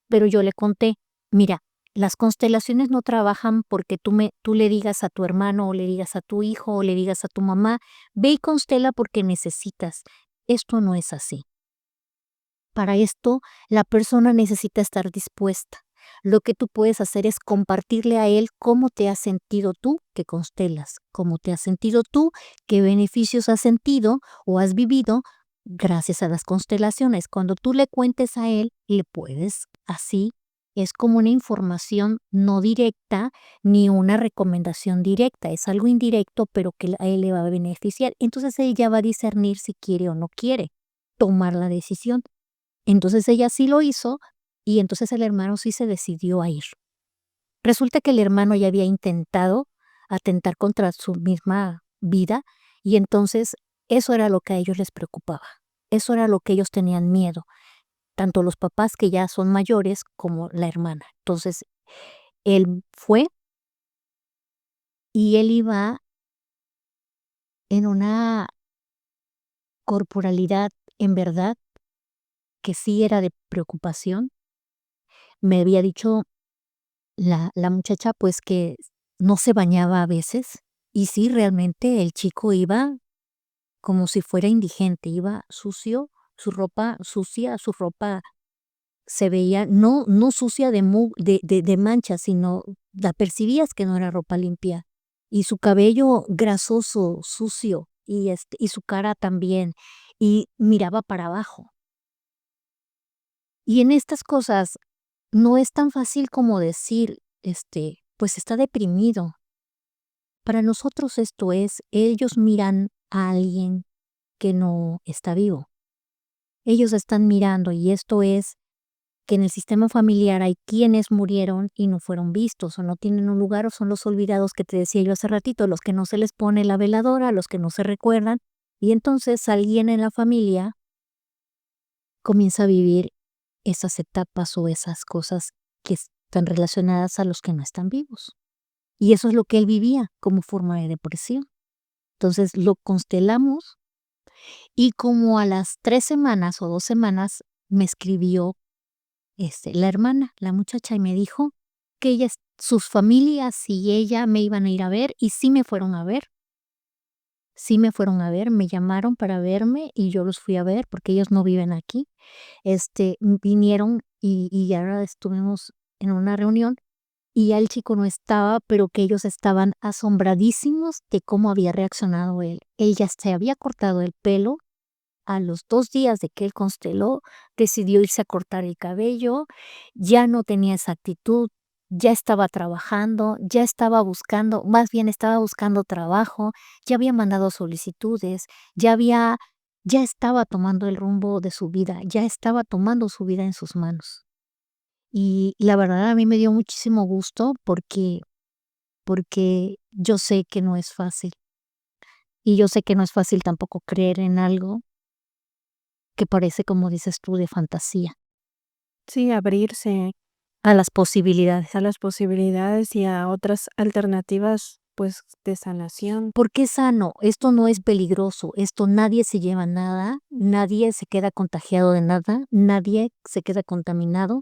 pero yo le conté: "Mira, las constelaciones no trabajan porque tú le digas a tu hermano, o le digas a tu hijo, o le digas a tu mamá: 'Ve y constela porque necesitas'. Esto no es así". Para esto, la persona necesita estar dispuesta. Lo que tú puedes hacer es compartirle a él cómo te has sentido tú que constelas, cómo te has sentido tú, qué beneficios has sentido o has vivido gracias a las constelaciones. Cuando tú le cuentes a él, le puedes así. Es como una información no directa ni una recomendación directa. Es algo indirecto, pero que a él le va a beneficiar. Entonces él ya va a discernir si quiere o no quiere tomar la decisión. Entonces ella sí lo hizo y entonces el hermano sí se decidió a ir. Resulta que el hermano ya había intentado atentar contra su misma vida y entonces eso era lo que a ellos les preocupaba. Eso era lo que ellos tenían miedo, tanto los papás que ya son mayores como la hermana. Entonces él fue y él iba en una corporalidad en verdad que sí era de preocupación. Me había dicho la muchacha, pues, que no se bañaba a veces, y sí, realmente el chico iba como si fuera indigente, iba sucio, su ropa sucia, su ropa se veía no sucia de manchas, sino la percibías que no era ropa limpia, y su cabello grasoso, sucio, y su cara también, y miraba para abajo. Y en estas cosas no es tan fácil como decir, pues está deprimido. Para nosotros esto es, ellos miran a alguien que no está vivo. Ellos están mirando y esto es que en el sistema familiar hay quienes murieron y no fueron vistos o no tienen un lugar o son los olvidados que te decía yo hace ratito, los que no se les pone la veladora, los que no se recuerdan. Y entonces alguien en la familia comienza a vivir esas etapas o esas cosas que están relacionadas a los que no están vivos. Y eso es lo que él vivía como forma de depresión. Entonces lo constelamos y como a las 3 semanas o 2 semanas me escribió la hermana, la muchacha, y me dijo que sus familias y ella me iban a ir a ver y sí me fueron a ver. Sí me fueron a ver, me llamaron para verme y yo los fui a ver porque ellos no viven aquí. Vinieron y ahora estuvimos en una reunión y ya el chico no estaba, pero que ellos estaban asombradísimos de cómo había reaccionado él. Él ya se había cortado el pelo. A los 2 días de que él consteló, decidió irse a cortar el cabello, ya no tenía esa actitud, ya estaba trabajando, ya estaba buscando, más bien estaba buscando trabajo, ya había mandado solicitudes, ya estaba tomando el rumbo de su vida, ya estaba tomando su vida en sus manos. Y la verdad a mí me dio muchísimo gusto porque yo sé que no es fácil, y yo sé que no es fácil tampoco creer en algo que parece, como dices tú, de fantasía, Sí, abrirse a las posibilidades. a las posibilidades y a otras alternativas, pues, de sanación. Porque es sano, esto no es peligroso, esto nadie se lleva nada, nadie se queda contagiado de nada, nadie se queda contaminado.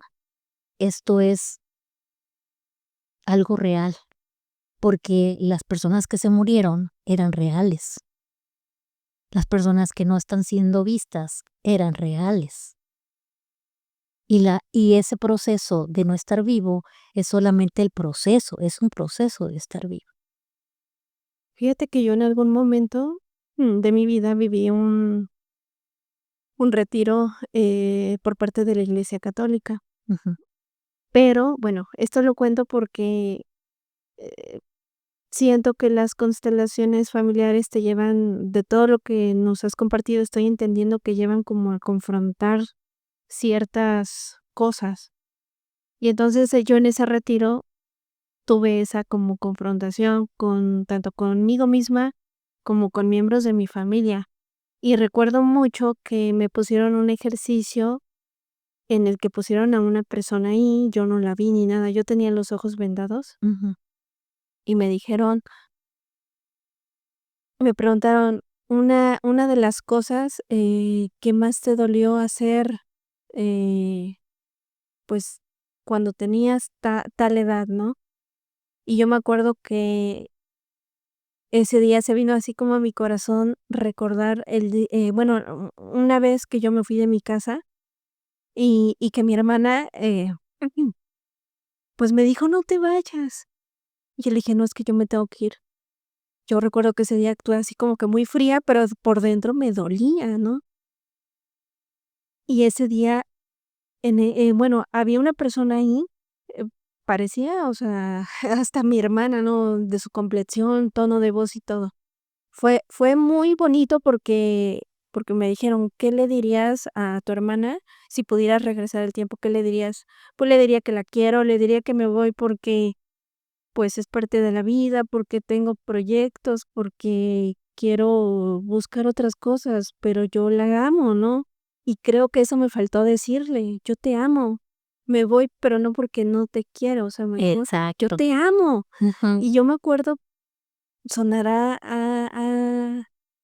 Esto es algo real, porque las personas que se murieron eran reales. Las personas que no están siendo vistas eran reales. Y ese proceso de no estar vivo es solamente el proceso, es un proceso de estar vivo. Fíjate que yo en algún momento, de mi vida viví un retiro, por parte de la Iglesia Católica. Ujú, Pero, bueno, esto lo cuento porque, eh, siento que las constelaciones familiares te llevan de todo lo que nos has compartido, estoy entendiendo que llevan como a confrontar ciertas cosas. Y entonces, yo en ese retiro tuve esa como confrontación con tanto conmigo misma como con miembros de mi familia. Y recuerdo mucho que me pusieron un ejercicio en el que pusieron a una persona ahí, yo no la vi ni nada, yo tenía los ojos vendados ujú, y me preguntaron: "Una de las cosas, que más te dolió hacer, eh, pues, cuando tenías tal edad", ¿no? Y yo me acuerdo que ese día se vino así como a mi corazón recordar bueno, una vez que yo me fui de mi casa y que mi hermana, pues, me dijo: "No te vayas". Y yo le dije: "No, es que yo me tengo que ir". Yo recuerdo que ese día actué así como que muy fría, pero por dentro me dolía, ¿no? Y ese día, bueno, había una persona ahí, eh, parecía, o sea, hasta mi hermana, ¿no? De su complexión, tono de voz y todo. Fue muy bonito porque me dijeron: "¿Qué le dirías a tu hermana si pudieras regresar el tiempo? ¿Qué le dirías?". Pues le diría que la quiero, le diría que me voy porque, pues, es parte de la vida, porque tengo proyectos, porque quiero buscar otras cosas, pero yo la amo, ¿no? Y creo que eso me faltó decirle: "Yo te amo. Me voy, pero no porque no te quiero, o sea, mejor, yo exacto. te amo". Ujú, Y yo me acuerdo, sonará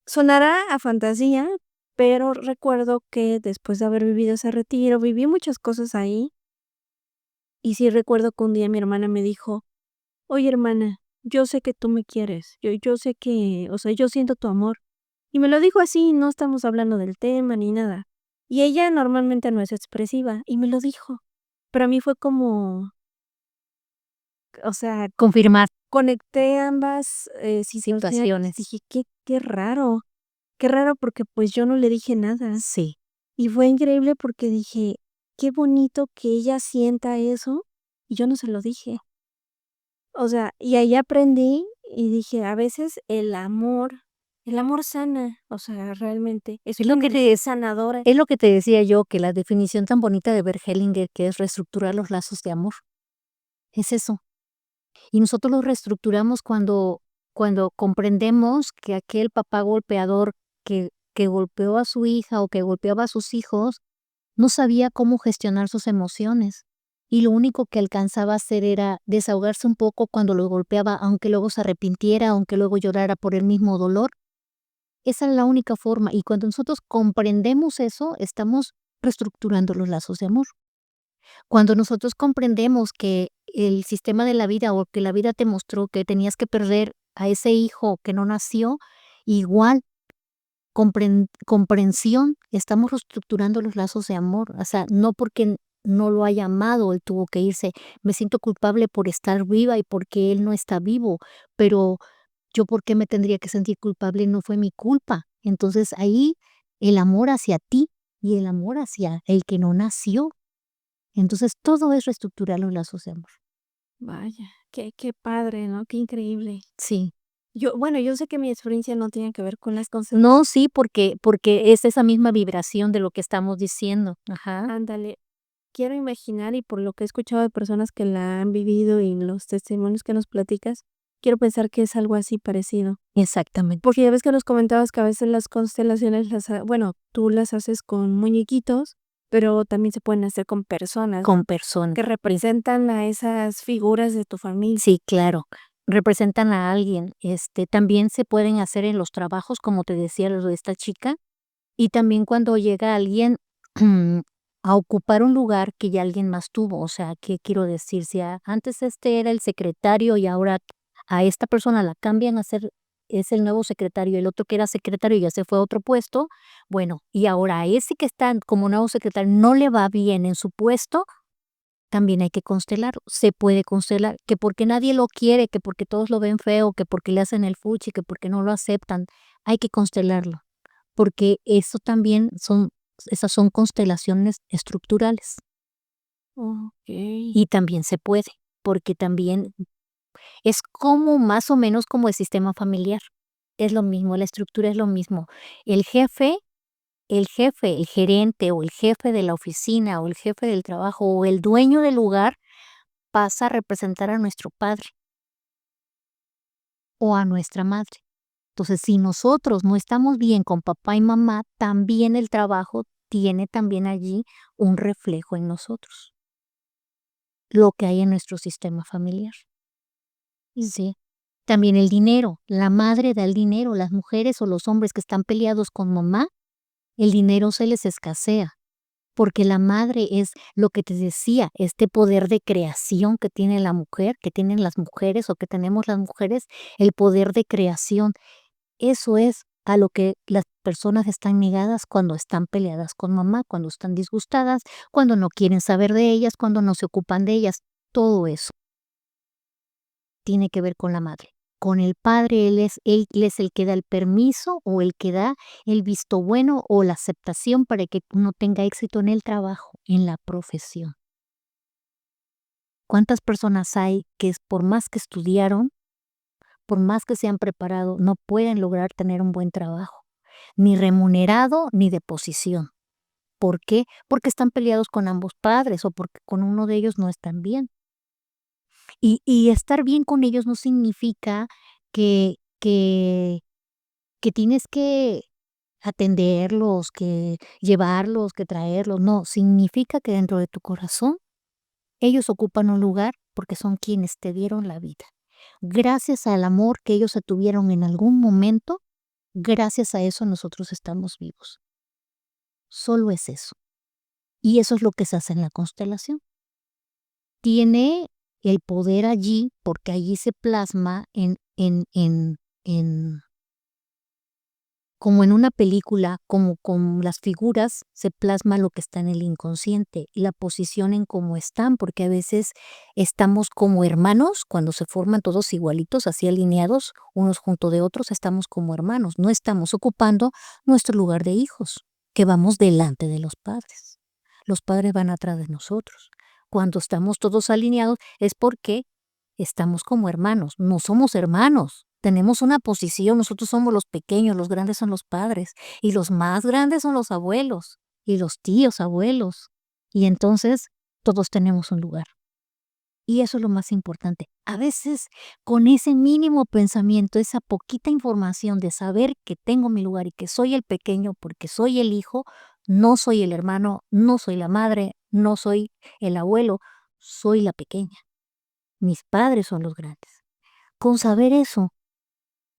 sonará a fantasía, pero recuerdo que después de haber vivido ese retiro, viví muchas cosas ahí, y sí recuerdo que un día mi hermana me dijo: "Oye, hermana, yo sé que tú me quieres, yo sé que, o sea, yo siento tu amor". Y me lo dijo así, no estamos hablando del tema ni nada. Y ella normalmente no es expresiva, y me lo dijo. Pero a mí fue como o sea, confirmar conecté ambas, situaciones. situaciones. Dije: qué raro", porque, pues, yo no le dije nada. Sí, Y fue increíble porque dije: "Qué bonito que ella sienta eso", y yo no se lo dije. O sea, y ahí aprendí y dije: "A veces el amor sana", o sea, realmente es es lo una que energía te sanadora. es lo que te decía yo, que la definición tan bonita de Bert Hellinger, que es reestructurar los lazos de amor, es eso. Y nosotros los reestructuramos cuando comprendemos que aquel papá golpeador que golpeó a su hija o que golpeaba a sus hijos, no sabía cómo gestionar sus emociones, y lo único que alcanzaba a hacer era desahogarse un poco cuando lo golpeaba, aunque luego se arrepintiera, aunque luego llorara por el mismo dolor. Esa es la única forma, y cuando nosotros comprendemos eso, estamos reestructurando los lazos de amor. Cuando nosotros comprendemos que el sistema de la vida o que la vida te mostró que tenías que perder a ese hijo que no nació, igual comprensión, estamos reestructurando los lazos de amor. O sea, no porque no lo haya amado, él tuvo que irse. Me siento culpable por estar viva y porque él no está vivo, pero yo por qué me tendría que sentir culpable, no fue mi culpa. Entonces ahí el amor hacia ti y el amor hacia el que no nació. Entonces, todo es reestructurar los lazos de amor. Vaya, qué padre, ¿no? Qué increíble. Sí. Yo sé que mi experiencia no tiene que ver con las No, sí, porque es esa misma vibración de lo que estamos diciendo. Ajá. ándale, quiero imaginar, y por lo que he escuchado de personas que la han vivido y los testimonios que nos platicas, quiero pensar que es algo así parecido. Exactamente. Porque ya ves que nos comentabas que a veces las constelaciones tú las haces con muñequitos, pero también se pueden hacer con personas Con personas. que representan a esas figuras de tu familia. Sí, claro. Representan a alguien. También se pueden hacer en los trabajos, como te decía lo de esta chica, y también cuando llega alguien a ocupar un lugar que ya alguien más tuvo. O sea, ¿qué quiero decir? Si antes este era el secretario y ahora a esta persona la cambian a ser es el nuevo secretario, el otro que era secretario ya se fue a otro puesto, bueno, y ahora a ese que está como nuevo secretario no le va bien en su puesto, también hay que constelarlo. Se puede constelar, que porque nadie lo quiere, que porque todos lo ven feo, que porque le hacen el fuchi, que porque no lo aceptan, hay que constelarlo, porque eso también esas son constelaciones estructurales Okey. y también se puede, porque también es como más o menos como el sistema familiar. Es lo mismo, la estructura es lo mismo. El jefe el gerente o el jefe de la oficina o el jefe del trabajo o el dueño del lugar pasa a representar a nuestro padre o a nuestra madre. Entonces, si nosotros no estamos bien con papá y mamá, también el trabajo tiene también allí un reflejo en nosotros, lo que hay en nuestro sistema familiar. Sí. También el dinero, la madre da el dinero, las mujeres o los hombres que están peleados con mamá, el dinero se les escasea, porque la madre es lo que te decía, este poder de creación que tiene la mujer, que tienen las mujeres o que tenemos las mujeres, el poder de creación. Eso es a lo que las personas están negadas cuando están peleadas con mamá, cuando están disgustadas, cuando no quieren saber de ellas, cuando no se ocupan de ellas. Todo eso tiene que ver con la madre. Con el padre, él es el que da el permiso o el que da el visto bueno o la aceptación para que uno tenga éxito en el trabajo, en la profesión. ¿Cuántas personas hay que por más que estudiaron, por más que se han preparado, no pueden lograr tener un buen trabajo, ni remunerado ni de posición? ¿Por qué? Porque están peleados con ambos padres o porque con uno de ellos no están bien. Y estar bien con ellos no significa que que que tienes que atenderlos, que llevarlos, que traerlos, no, significa que dentro de tu corazón ellos ocupan un lugar porque son quienes te dieron la vida. Gracias al amor que ellos se tuvieron en algún momento, gracias a eso nosotros estamos vivos. Solo es eso. Y eso es lo que se hace en la constelación. Tiene el poder allí, porque allí se plasma en como en una película, como con las figuras, se plasma lo que está en el inconsciente, la posición en cómo están, porque a veces estamos como hermanos, cuando se forman todos igualitos, así alineados, unos junto de otros, estamos como hermanos, no estamos ocupando nuestro lugar de hijos, que vamos delante de los padres. Los padres van atrás de nosotros. Cuando estamos todos alineados es porque estamos como hermanos, no somos hermanos. Tenemos una posición, nosotros somos los pequeños, los grandes son los padres, y los más grandes son los abuelos, y los tíos abuelos. Y entonces todos tenemos un lugar. Y eso es lo más importante. A veces con ese mínimo pensamiento, esa poquita información de saber que tengo mi lugar y que soy el pequeño porque soy el hijo, no soy el hermano, no soy la madre, no soy el abuelo, soy la pequeña. Mis padres son los grandes. Con saber eso,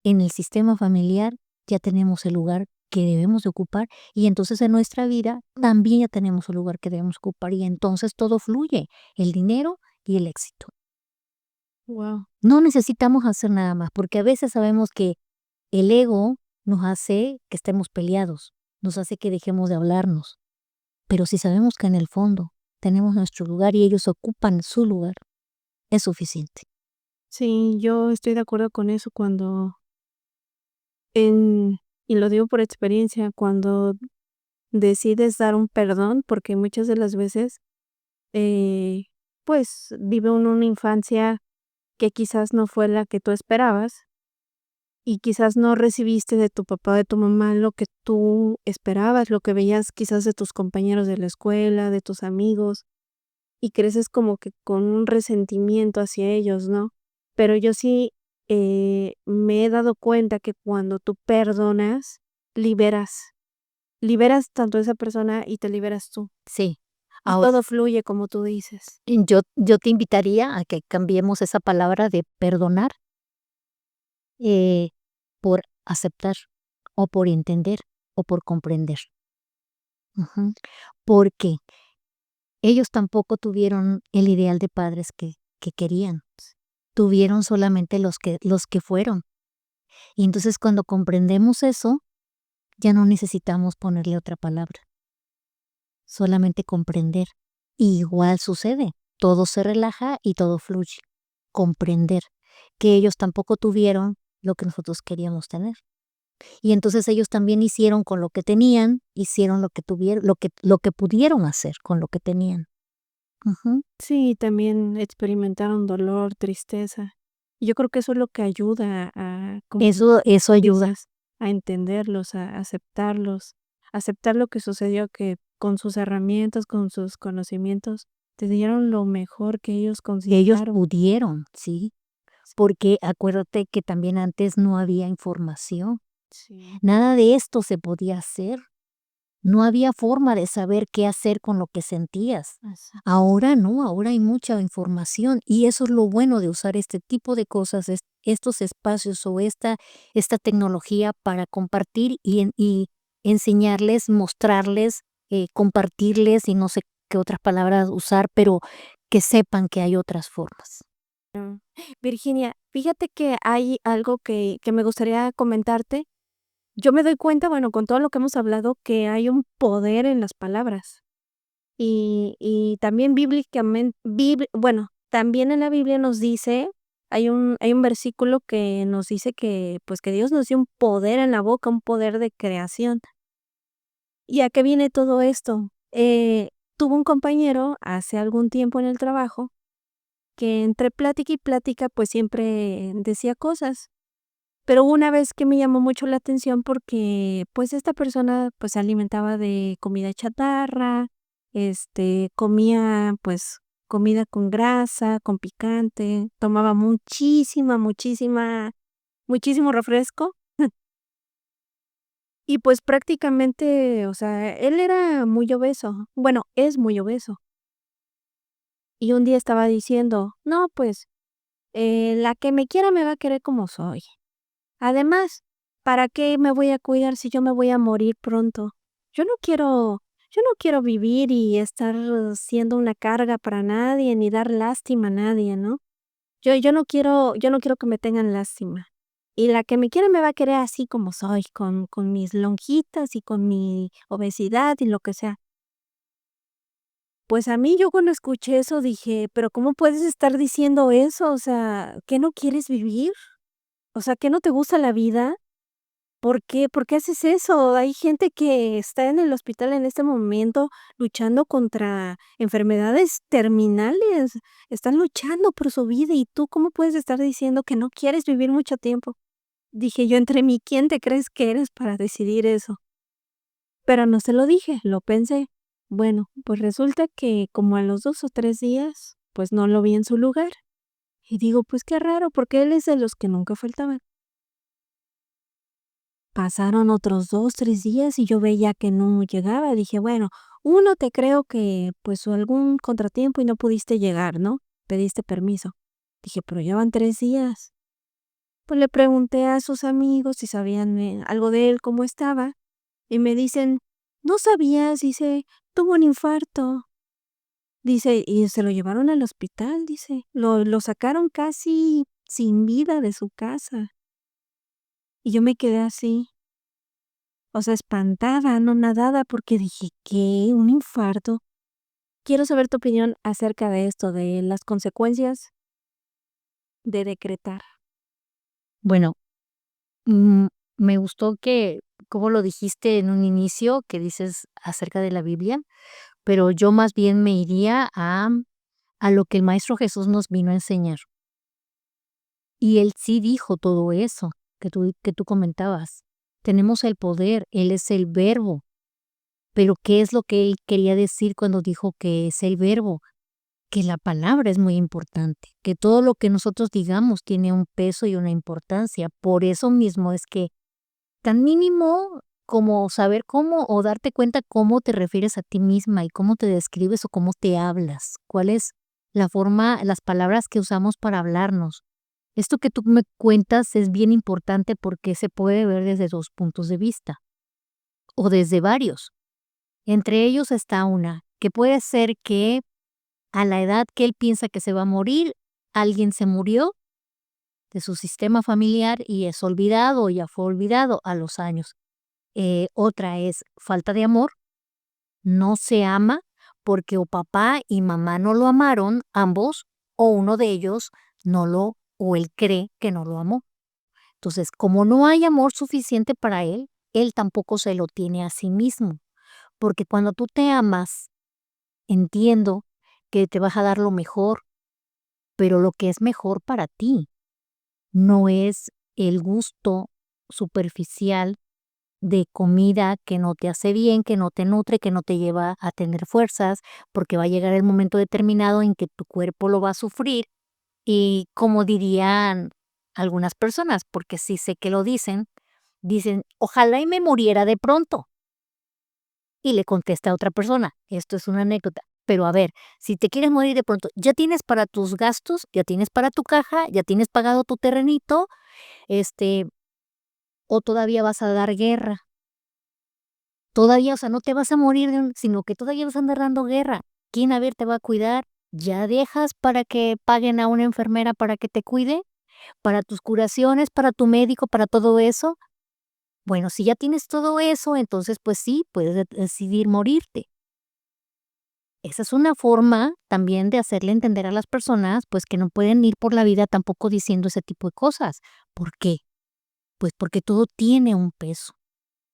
en el sistema familiar ya tenemos el lugar que debemos de ocupar y entonces en nuestra vida también ya tenemos el lugar que debemos ocupar y entonces todo fluye, el dinero y el éxito. Wow. No necesitamos hacer nada más, porque a veces sabemos que el ego nos hace que estemos peleados, nos hace que dejemos de hablarnos, pero si sabemos que en el fondo tenemos nuestro lugar y ellos ocupan su lugar, es suficiente. Sí, yo estoy de acuerdo con eso cuando y lo digo por experiencia, cuando decides dar un perdón, porque muchas de las veces, eh, pues, vive uno una infancia que quizás no fue la que tú esperabas, y quizás no recibiste de tu papá o de tu mamá lo que tú esperabas, lo que veías quizás de tus compañeros de la escuela, de tus amigos, y creces como que con un resentimiento hacia ellos, ¿no? Pero yo sí, me he dado cuenta que cuando tú perdonas, liberas, liberas tanto a esa persona y te liberas tú, Sí. y Ahora, todo fluye como tú dices. yo te invitaría a que cambiemos esa palabra de perdonar eh, por aceptar o por entender o por comprender. Ujú. Porque ellos tampoco tuvieron el ideal de padres que querían. Tuvieron solamente los que fueron. Y entonces cuando comprendemos eso, ya no necesitamos ponerle otra palabra, solamente comprender. Y igual sucede, todo se relaja y todo fluye. Comprender que ellos tampoco tuvieron lo que nosotros queríamos tener. Y entonces ellos también hicieron con lo que tenían, hicieron lo que tuvieron, lo que pudieron hacer con lo que tenían. Ujú. Sí, también experimentaron dolor, tristeza. Y yo creo que eso es lo que ayuda a, como Eso ayuda. dices, a entenderlos, a aceptarlos, aceptar lo que sucedió, que con sus herramientas, con sus conocimientos, te dieron lo mejor que ellos Y ellos consideraron. pudieron, sí, porque acuérdate que también antes no había información, Sí. nada de esto se podía hacer, no había forma de saber qué hacer con lo que sentías. Así. Ahora no, ahora hay mucha información y eso es lo bueno de usar este tipo de cosas, estos espacios o esta tecnología para compartir y enseñarles, mostrarles, compartirles y no sé qué otras palabras usar, pero que sepan que hay otras formas. Virginia, fíjate que hay algo que me gustaría comentarte. Yo me doy cuenta, bueno, con todo lo que hemos hablado, que hay un poder en las palabras. Y también bíblicamente, bueno, también en la Biblia nos dice, hay un versículo que nos dice que, pues, que Dios nos dio un poder en la boca, un poder de creación. ¿Y a qué viene todo esto? Tuve un compañero hace algún tiempo en el trabajo que entre plática y plática, pues, siempre decía cosas. Pero hubo una vez que me llamó mucho la atención porque, pues, esta persona, pues, se alimentaba de comida chatarra, comía, pues, comida con grasa, con picante, tomaba muchísimo refresco y, pues, prácticamente, o sea, él era muy obeso, bueno, es muy obeso. Y un día estaba diciendo: "No, pues, la que me quiera me va a querer como soy". Además, ¿para qué me voy a cuidar si yo me voy a morir pronto? Yo no quiero yo no quiero vivir y estar siendo una carga para nadie, ni dar lástima a nadie, ¿no? Yo no quiero que me tengan lástima. Y la que me quiere me va a querer así como soy, con mis lonjitas y con mi obesidad y lo que sea. Pues a mí yo cuando escuché eso dije: "Pero, ¿cómo puedes estar diciendo eso? O sea, ¿qué no quieres vivir? O sea, ¿qué no te gusta la vida? ¿Por qué haces eso? Hay gente que está en el hospital en este momento luchando contra enfermedades terminales, están luchando por su vida, y tú, ¿cómo puedes estar diciendo que no quieres vivir mucho tiempo?". Dije yo entre mí: "¿Quién te crees que eres para decidir eso?". Pero no se lo dije, lo pensé. Bueno, pues resulta que como a los 2 o 3 días, pues no lo vi en su lugar. Y digo: "Pues qué raro", porque él es de los que nunca faltaban. Pasaron otros 2 3 días y yo veía que no llegaba. Dije: "Bueno, uno te creo que, pues, algún contratiempo y no pudiste llegar, ¿no? Pediste permiso". Dije: "Pero ya van 3 días". Pues le pregunté a sus amigos si sabían, algo de él, cómo estaba, y me dicen: "¿No sabías?", dice, "tuvo un infarto". Dice: "Y se lo llevaron al hospital", dice, "lo sacaron casi sin vida de su casa". Y yo me quedé así, o sea, espantada, anonadada, porque dije: "¿Qué? ¿Un infarto?". Quiero saber tu opinión acerca de esto, de las consecuencias de decretar. Bueno, mm, me gustó que cómo lo dijiste en un inicio, que dices acerca de la Biblia, pero yo más bien me iría a lo que el Maestro Jesús nos vino a enseñar. Y él sí dijo todo eso que tú comentabas. Tenemos el poder, él es el Verbo, pero ¿qué es lo que él quería decir cuando dijo que es el Verbo? Que la palabra es muy importante, que todo lo que nosotros digamos tiene un peso y una importancia. Por eso mismo es que tan mínimo como saber cómo o darte cuenta cómo te refieres a ti misma y cómo te describes o cómo te hablas, cuál es la forma, las palabras que usamos para hablarnos. Esto que tú me cuentas es bien importante porque se puede ver desde 2 puntos de vista o desde varios. Entre ellos está una, que puede ser que a la edad que él piensa que se va a morir, alguien se murió de su sistema familiar y es olvidado o ya fue olvidado a los años. Otra es falta de amor, no se ama porque o papá y mamá no lo amaron, ambos, o uno de ellos no lo, o él cree que no lo amó. Entonces, como no hay amor suficiente para él tampoco se lo tiene a sí mismo, porque cuando tú te amas, entiendo que te vas a dar lo mejor, pero lo que es mejor para ti no es el gusto superficial de comida que no te hace bien, que no te nutre, que no te lleva a tener fuerzas, porque va a llegar el momento determinado en que tu cuerpo lo va a sufrir y como dirían algunas personas, porque sí sé que lo dicen, dicen: "Ojalá y me muriera de pronto". Y le contesta a otra persona, esto es una anécdota, pero a ver, si te quieres morir de pronto, ¿ya tienes para tus gastos? ¿Ya tienes para tu caja? ¿Ya tienes pagado tu terrenito? Este, ¿O todavía vas a dar guerra? Todavía, o sea, no te vas a morir sino que todavía vas a andar dando guerra. ¿Quién, a ver, te va a cuidar? ¿Ya dejas para que paguen a una enfermera para que te cuide? ¿Para tus curaciones, para tu médico, para todo eso? Bueno, si ya tienes todo eso, entonces, pues sí, puedes decidir morirte. Esa es una forma también de hacerle entender a las personas, pues, que no pueden ir por la vida tampoco diciendo ese tipo de cosas. ¿Por qué? Pues, porque todo tiene un peso.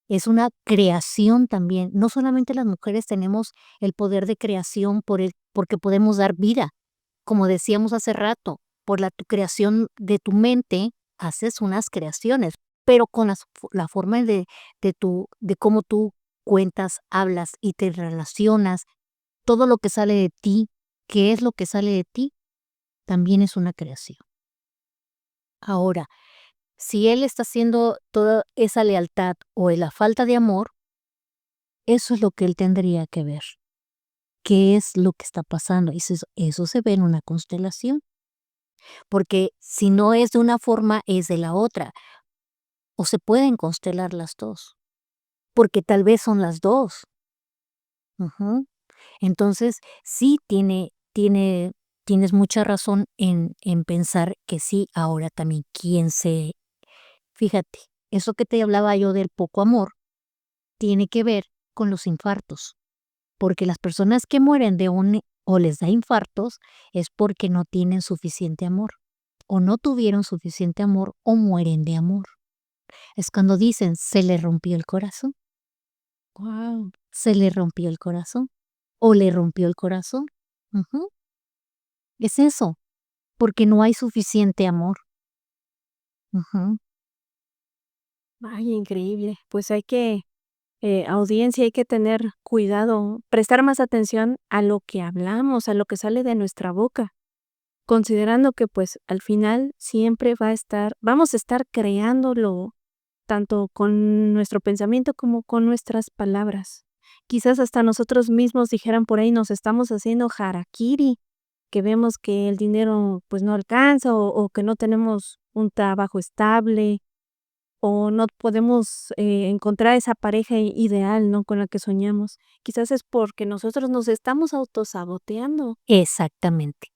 Es una creación también. No solamente las mujeres tenemos el poder de creación porque podemos dar vida. Como decíamos hace rato, por tu creación de tu mente, haces unas creaciones, pero con la forma de cómo tú cuentas, hablas y te relacionas, todo lo que sale de ti, qué es lo que sale de ti, también es una creación. Ahora, si él está haciendo toda esa lealtad o la falta de amor, eso es lo que él tendría que ver. ¿Qué es lo que está pasando? Y eso se ve en una constelación, porque si no es de una forma, es de la otra, o se pueden constelar las 2 porque tal vez son las 2. Ujú. Entonces, sí tienes mucha razón en pensar que sí, ahora también, Fíjate, eso que te hablaba yo del poco amor tiene que ver con los infartos, porque las personas que mueren o les da infartos es porque no tienen suficiente amor, o no tuvieron suficiente amor, o mueren de amor. Es cuando dicen, se le rompió el corazón, Guau. se le rompió el corazón, o le rompió el corazón. Ujú. Es eso, porque no hay suficiente amor. Ujú. Ay, increíble. Pues hay que, audiencia, hay que tener cuidado, prestar más atención a lo que hablamos, a lo que sale de nuestra boca, considerando que, pues, al final siempre vamos a estar creándolo tanto con nuestro pensamiento como con nuestras palabras. Quizás hasta nosotros mismos dijeran por ahí, nos estamos haciendo harakiri, que vemos que el dinero, pues, no alcanza o que no tenemos un trabajo estable o no podemos, encontrar esa pareja ideal, ¿no?, con la que soñamos. Quizás es porque nosotros nos estamos autosaboteando. Exactamente.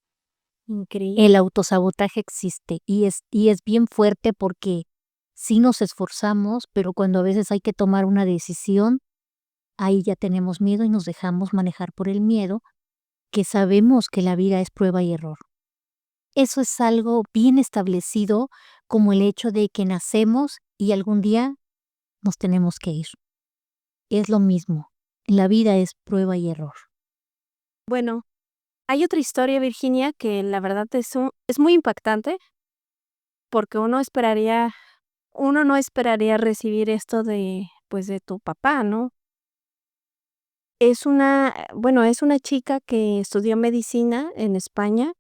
Increíble. El autosabotaje existe y es bien fuerte porque sí nos esforzamos, pero cuando a veces hay que tomar una decisión, ahí ya tenemos miedo y nos dejamos manejar por el miedo, que sabemos que la vida es prueba y error. Eso es algo bien establecido, como el hecho de que nacemos y algún día nos tenemos que ir. Es lo mismo, la vida es prueba y error. Bueno, hay otra historia, Virginia, que la verdad es muy impactante, porque uno no esperaría recibir esto de, pues, de tu papá, ¿no? Es una chica que estudió medicina en España,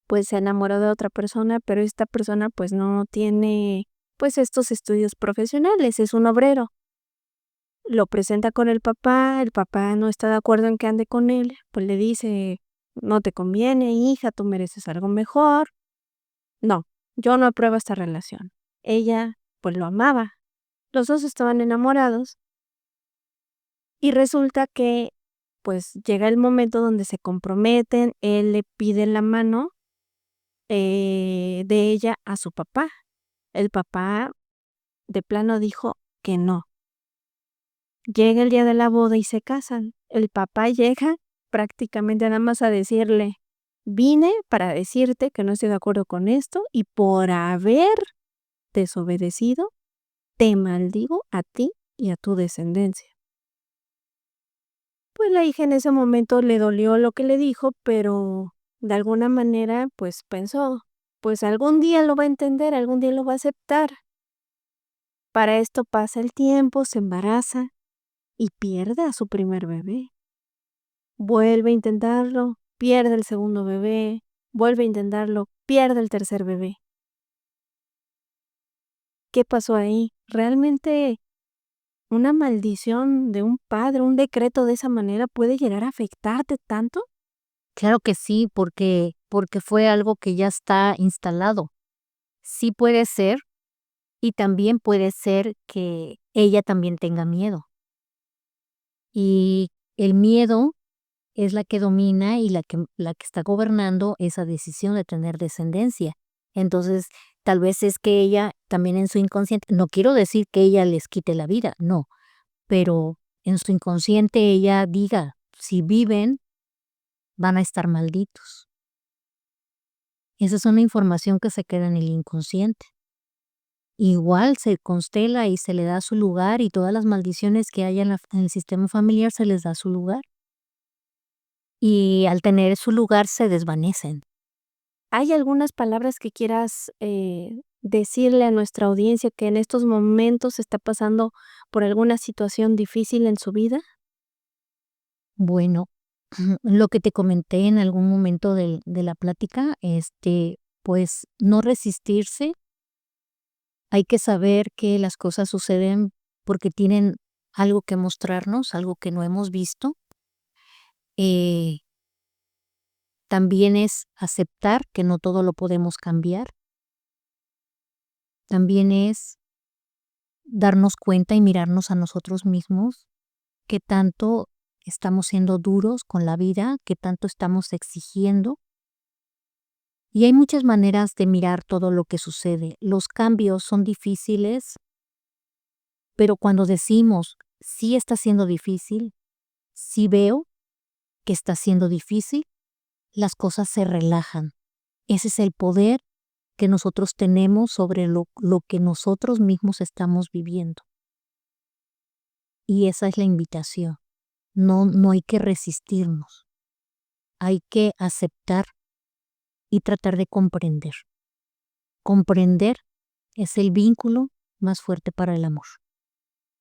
pues, se enamoró de otra persona, pero esta persona, pues, no tiene, pues, estos estudios profesionales, es un obrero. Lo presenta con el papá no está de acuerdo en que ande con él, pues, le dice: "No te conviene, hija, tú mereces algo mejor". No, yo no apruebo esta relación. Ella, pues, lo amaba. Los 2 estaban enamorados y resulta que, pues, llega el momento donde se comprometen, él le pide la mano, de ella a su papá. El papá de plano dijo que no. Llega el día de la boda y se casan. El papá llega prácticamente nada más a decirle: "Vine para decirte que no estoy de acuerdo con esto y por haber desobedecido, te maldigo a ti y a tu descendencia". Pues la hija en ese momento le dolió lo que le dijo, pero de alguna manera, pues pensó, pues algún día lo va a entender, algún día lo va a aceptar. Para esto pasa el tiempo, se embaraza y pierde a su primer bebé. Vuelve a intentarlo, pierde el segundo bebé, vuelve a intentarlo, pierde el tercer bebé. ¿Qué pasó ahí? ¿Realmente una maldición de un padre, un decreto de esa manera puede llegar a afectarte tanto? Claro que sí, porque fue algo que ya está instalado. Sí puede ser, y también puede ser que ella también tenga miedo. Y el miedo es la que domina y la que está gobernando esa decisión de tener descendencia. Entonces, tal vez es que ella también en su inconsciente, no quiero decir que ella les quite la vida, no, pero en su inconsciente ella diga, si viven, van a estar malditos. Esa es una información que se queda en el inconsciente. Igual se constela y se le da su lugar y todas las maldiciones que haya en el sistema familiar se les da su lugar. Y al tener su lugar se desvanecen. ¿Hay algunas palabras que quieras, decirle a nuestra audiencia que en estos momentos está pasando por alguna situación difícil en su vida? Bueno, lo que te comenté en algún momento de la plática, pues no resistirse, hay que saber que las cosas suceden porque tienen algo que mostrarnos, algo que no hemos visto. Eh, También es aceptar que no todo lo podemos cambiar. También es darnos cuenta y mirarnos a nosotros mismos, qué tanto estamos siendo duros con la vida, qué tanto estamos exigiendo Y hay muchas maneras de mirar todo lo que sucede. Los cambios son difíciles, pero cuando decimos, sí está siendo difícil, sí veo que está siendo difícil, las cosas se relajan. Ese es el poder que nosotros tenemos sobre lo que nosotros mismos estamos viviendo. Y esa es la invitación. No hay que resistirnos. Hay que aceptar y tratar de comprender. Comprender es el vínculo más fuerte para el amor.